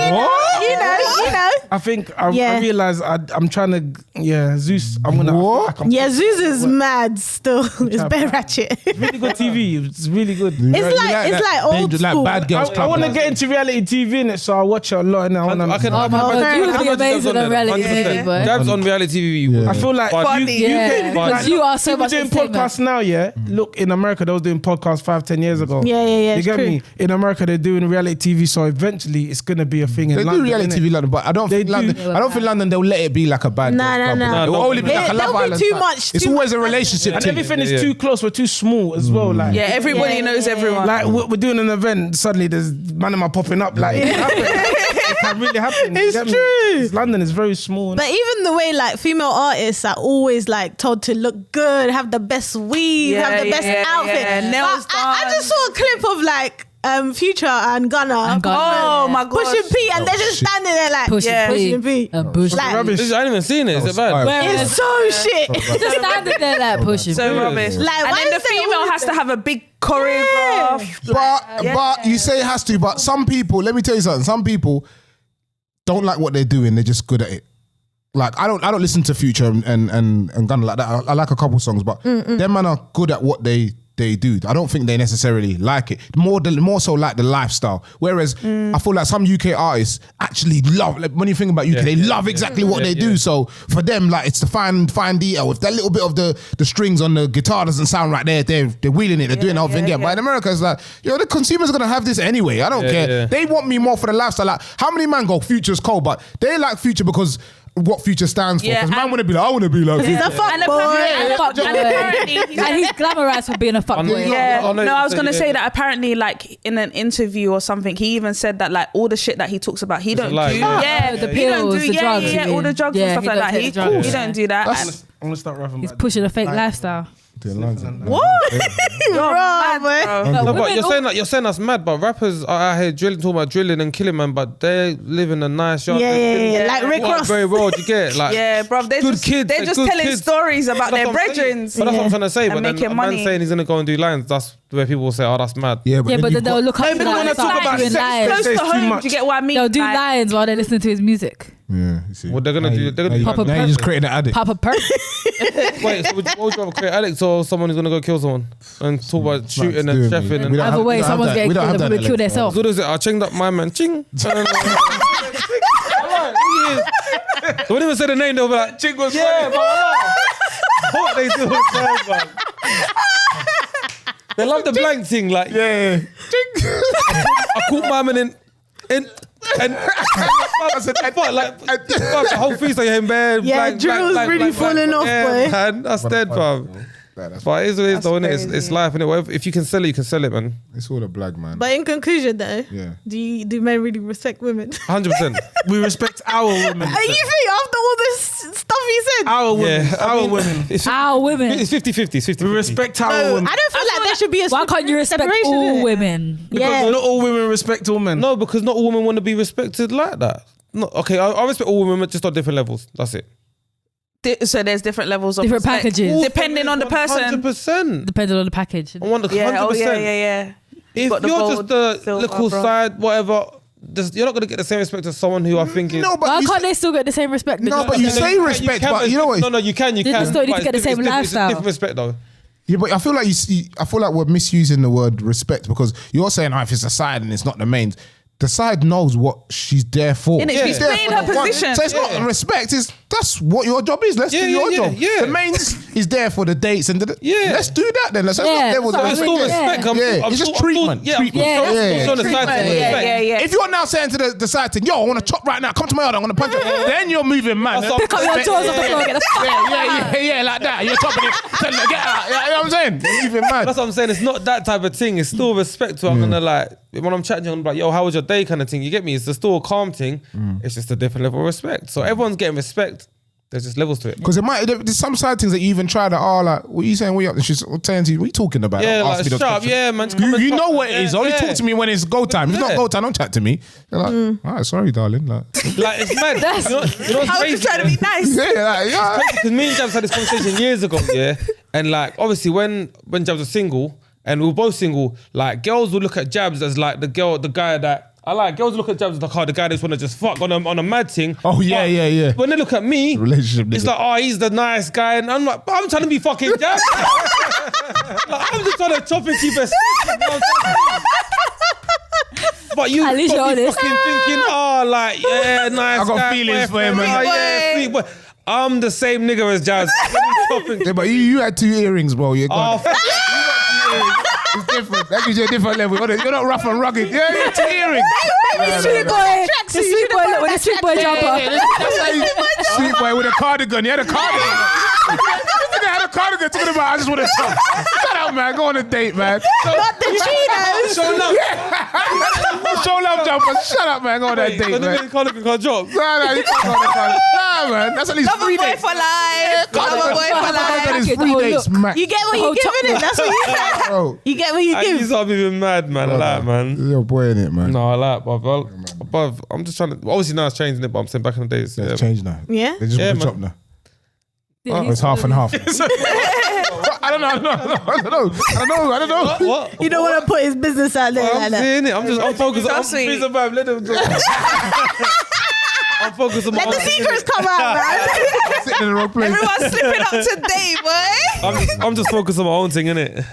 S1: You know.
S6: I think I
S1: Yeah.
S6: realize I'm trying to, Zeus. I'm gonna.
S5: What?
S1: Yeah, Zeus is mad still. It's bare ratchet.
S6: It's really good TV. It's really good.
S1: It's like old school.
S5: Bad girls
S6: I
S5: club.
S6: want to get into reality TV in it, so I watch it a lot. And
S4: I can.
S3: Oh my God, you would be amazing on reality
S4: 100%.
S3: TV, boy.
S4: Gabs on reality TV.
S5: Yeah.
S6: I feel like
S2: Funny.
S3: Yeah, because you are so
S6: people
S3: much
S6: doing
S3: entertainment.
S6: podcasts now. Yeah, look, in America they was doing podcasts 5-10 years ago.
S1: Yeah.
S6: You
S1: It's
S6: get
S1: true.
S6: me? In America they're doing reality TV, so eventually it's gonna be a thing in
S5: They
S6: London.
S5: do reality
S6: innit?
S5: TV London, but I don't
S6: They
S5: think
S6: do.
S5: London. I don't think London they'll let it be like a bad.
S1: No,
S5: girls
S1: no,
S5: club.
S1: no.
S5: It will only be like a
S1: There'll
S5: Love
S1: be
S5: Island
S1: too
S5: type.
S1: much.
S5: It's
S1: too
S5: always a
S1: much.
S5: relationship
S6: And
S5: thing.
S6: everything is
S4: Yeah.
S6: too close. We're too small as well. Like
S2: Yeah, everybody knows everyone.
S6: Like we're doing an event, suddenly there's man popping up. Like it can happen. It can really happen. You
S1: It's
S6: get me?
S1: true.
S6: London is very small.
S1: But even the way like female artists are always like told to look good, have the best weave,
S2: Yeah,
S1: have the best
S2: yeah,
S1: outfit.
S2: yeah. Nails
S1: But I
S2: done.
S1: just saw a clip of like Future and Gunna.
S2: Oh my god.
S1: Pushing P and they're just standing there like
S3: Pushing
S1: Pushing
S3: P.
S1: P.
S3: And push.
S1: Like,
S6: rubbish.
S4: I haven't even seen it. Is it bad?
S1: it's so shit.
S3: Just standing there like pushing.
S2: So rubbish.
S1: Like,
S2: and
S1: why
S2: then the
S1: is there
S2: female
S1: always
S2: has to have a big choreograph.
S5: But you say it has to. But some people, let me tell you something. Some people don't like what they're doing. They're just good at it. Like I don't listen to Future and Gunna like that. I like a couple songs, but them man are good at what they do. I don't think they necessarily like it. More so like the lifestyle. Whereas I feel like some UK artists actually love. Like when you think about UK, they love exactly what they do. So for them, like it's the fine detail. If that little bit of the strings on the guitar doesn't sound right, they're wheeling it. They're doing the whole thing again. But in America, it's like the consumers are gonna have this anyway. I don't care.
S4: Yeah.
S5: They want me more for the lifestyle. Like how many man go Future's cold, but they like Future because what Future stands for.
S2: Yeah,
S5: Because man
S2: and-
S5: want to be like, I want to be like
S1: He's
S5: Future.
S1: a fuck
S2: And
S1: boy.
S2: apparently,
S3: And he's glamorized for being a fuckboy.
S2: Yeah,
S4: Oh, no,
S2: no, I was
S4: so
S2: gonna
S4: yeah.
S2: say that apparently, like in an interview or something, he even said that like all the shit that he talks about, he don't do.
S4: lie.
S2: Yeah,
S3: The
S2: he don't
S3: pills,
S2: do.
S3: the
S2: Yeah,
S3: drugs,
S2: yeah,
S3: you
S2: all the
S3: mean.
S2: drugs
S3: Yeah,
S2: and stuff
S3: he
S2: like
S3: don't
S2: that.
S3: take
S2: He
S3: the drugs.
S2: he don't do that.
S5: That's-
S6: I'm gonna start rapping.
S3: He's
S6: about
S3: pushing a fake
S6: Like-
S3: lifestyle.
S2: What? You're mad,
S1: boy.
S2: bro.
S3: But
S4: No, but
S3: women
S4: you're saying that's mad. But rappers are out here talking about drilling and killing man, but they live in a nice yard.
S1: Yeah. Like Rick
S4: Work
S1: Ross.
S4: very well. Do you get it? Like
S2: Yeah, bro. They're
S4: good
S2: just
S4: kids,
S2: they're
S4: they're
S2: just
S4: good
S2: telling
S4: kids.
S2: stories about
S4: That's
S2: their
S4: what I'm saying.
S2: brethrens.
S4: But that's what I'm trying to say.
S2: And
S4: But then
S2: making
S4: a man
S2: money.
S4: saying he's gonna go and do lines, that's where people will say, "Oh, that's mad."
S5: Yeah,
S3: Yeah, but
S5: then
S3: then
S5: you've
S3: they'll
S5: got-
S3: look up
S6: Hey,
S3: to
S6: but
S3: that
S6: when I
S3: and
S6: talk
S3: start
S6: about
S3: doing
S6: sex,
S3: lions.
S2: Close
S6: It's
S2: to
S6: too
S2: home.
S6: much.
S2: Do you get what I mean?
S3: They'll do
S2: Like,
S3: lions while they're listening to his music.
S5: Yeah, you see.
S4: What they're gonna do? They're gonna
S5: now
S4: do.
S5: you-
S3: Papa
S5: now you're just creating an addict.
S3: Papa Perk.
S4: Wait, so what would you rather create Alex or someone who's gonna go kill someone and talk about shooting
S5: do
S4: and
S5: it,
S4: chefing?
S5: we
S4: And
S5: don't
S3: Either
S5: have-
S3: way,
S5: we don't have
S3: someone's
S5: that.
S3: getting
S5: We don't
S3: killed
S5: have
S3: and
S5: that
S3: would kill
S5: Alex.
S3: themselves.
S4: what is it? I chinged up my man. Ching. They wouldn't even say the name. They'll be like, "Ching was yeah, but what they do? Man. They love the blank thing. Like
S5: Yeah.
S4: I caught my man in and. I said, "What?" Like the whole freestyle, you hear him bare.
S1: Yeah, Drill's really falling off,
S4: yeah,
S1: boy.
S4: Man, that's dead, bro. But it is what it is, though, innit? It's life, innit? If you can sell it, you can sell it, man.
S5: It's all a blag, man.
S1: But in conclusion, though,
S5: Yeah.
S1: do men really respect women?
S4: 100%.
S6: We respect our women.
S1: And you think after all this stuff he said?
S6: Our women.
S4: Yeah, I
S6: Our
S4: mean,
S6: women.
S3: Our women.
S4: It's 50-50. It's 50-50.
S6: We respect our
S1: No,
S6: women.
S1: I don't feel like there should be a
S3: Why can't you respect
S1: separation,
S3: all
S1: innit?
S3: women?
S6: Because
S1: Yeah.
S6: not all women respect all men.
S4: No, because not all women want to be respected like that. No, okay, I respect all women, but just on different levels. That's it.
S2: So there's different levels of
S3: Different
S2: respect.
S3: packages.
S2: Depending on the person.
S4: 100%.
S3: Depending on the package.
S4: I want 100%.
S2: Yeah, oh yeah.
S4: If
S2: Got the
S4: you're
S2: gold,
S4: just the
S2: silver,
S4: little
S2: bronze.
S4: side, whatever, you're not going to get the same respect as someone who I think is...
S5: No, but
S3: Why
S5: you
S3: can't
S5: say-
S3: they still get the same respect?
S5: No, but you say respect, but you know what?
S4: No, you can.
S3: They just don't need to
S4: but
S3: get the
S4: it's
S3: same
S4: different- it's
S3: lifestyle.
S4: different respect, though.
S5: Yeah, but I feel like I feel like we're misusing the word respect because you're saying, if it's a side and it's not the main. The side knows what she's there for.
S2: Innit?
S5: She's
S2: She's
S5: there
S2: playing
S5: for
S2: her
S5: the one.
S2: position.
S5: So it's not respect. It's That's what your job is. Let's do your job.
S4: Yeah.
S5: The mains is there for the dates and let's do that then. Let's levels of
S4: It's still respect.
S5: it's just treatment.
S4: Treatment.
S5: If you're now saying to the side thing, yo, I want to chop right now, come to my yard, I'm going to punch it, then you're moving mad.
S3: Pick up your drawers off the floor. Get the fuck out.
S5: Yeah, like that. You're chopping it. Tell them, get out. You know what I'm saying? You're moving mad.
S4: That's what I'm saying. It's not that type of thing. It's still respect. So I'm gonna like when I'm chatting to you, I'm like, yo, how was your day? Kind of thing. You get me? It's still a calm thing. It's just a different level of respect. So everyone's getting respect. There's just levels to it.
S5: Because there's some side things that you even try that are like, what are you saying? What are you up? And she's saying to you, what are you talking about?
S4: Yeah, like sharp. Yeah, man.
S5: You know what it is. Only talk to me when it's go time. If it's not go time, don't chat to me. You're like, all right, sorry, darling. Like
S4: it's mad. You know what's
S2: I was
S4: crazy?
S2: just trying to be nice.
S5: yeah.
S4: Because me and Jabs had this conversation years ago, yeah. And like, obviously, when Jabs was single, and we were both single, like girls would look at Jabs as like the guy that. I like girls look at Jabs as like, the guy that's want to just fuck on a mad thing.
S5: Oh yeah.
S4: When they look at me,
S5: relationship,
S4: it's like, oh, he's the nice guy, and I'm like, I'm trying to be fucking Jabs. Like, I'm just trying to chop and keep it. But you
S3: At least you're
S4: fucking
S3: honest.
S4: thinking, oh, like, yeah, nice.
S5: I got
S4: guy,
S5: feelings for him, man.
S4: Oh, yeah, sweet boy. I'm the same nigga as Jabs.
S5: Yeah, but you had 2 earrings, bro. You got
S4: Oh,
S5: it's different. That gives you a different level. You're not rough and rugged. Yeah, you're 2 earrings.
S3: Sweet boy. The sweet boy look with the sweet boy jumper.
S5: Sweet boy with a cardigan. He had a cardigan. He had a cardigan talking about I just want to talk. Shut up, man. Go on a date, man.
S1: Not the Cheetos.
S4: show love.
S5: Show love jumper. Shut up, man. Go on that date,
S4: The
S5: man.
S4: nigga can't drop.
S5: No, you can't go on the cardigan. Nah, man. That's at least
S2: Lover
S5: 3
S2: boy
S5: dates.
S2: for life. Lover boy for life.
S5: That is
S3: Package,
S5: 3
S3: oh,
S5: dates,
S3: look.
S5: max.
S1: You get what you giving it. That's what you said.
S5: Bro.
S1: You get what you
S4: And you
S1: give.
S4: start moving mad, man. I like, man.
S5: You're a boy in it, man.
S4: No, I like, but I'm just trying to. Obviously now it's changing it, but I'm saying back in the days,
S5: It's changed now.
S1: Yeah?
S5: They just
S4: Yeah,
S5: want to
S4: man.
S5: chop now. Oh, it's half and half. I don't know.
S4: What?
S1: You don't want to put his business out there
S4: I'm
S1: like that.
S4: seeing it. I'm focused.
S2: So
S4: I'm
S2: sweet.
S4: please about let them. I'm focused on my
S1: Let the
S4: own thing,
S1: secrets come out, man.
S5: Sitting in the wrong place.
S2: Everyone's slipping up today, boy.
S4: I'm just focused on my own thing, innit?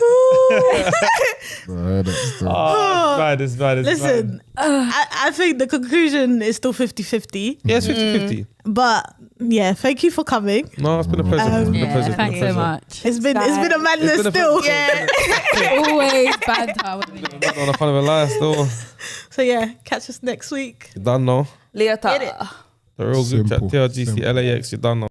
S4: It's bad.
S1: Listen, I think the conclusion is still 50-50.
S4: Yeah, it's 50-50.
S1: But yeah, thank you for coming.
S4: No, it's been a pleasure. It's been a pleasure.
S3: Thanks so much.
S1: It's been a madness
S4: It's been a
S1: still.
S4: pleasure.
S2: Yeah.
S3: Always banter.
S4: On a fun of a lie still.
S1: So yeah, catch us next week.
S4: You done know.
S2: Leota.
S1: Get it.
S4: The real group chat.
S5: Simple.
S4: TRGC LAX. You done know.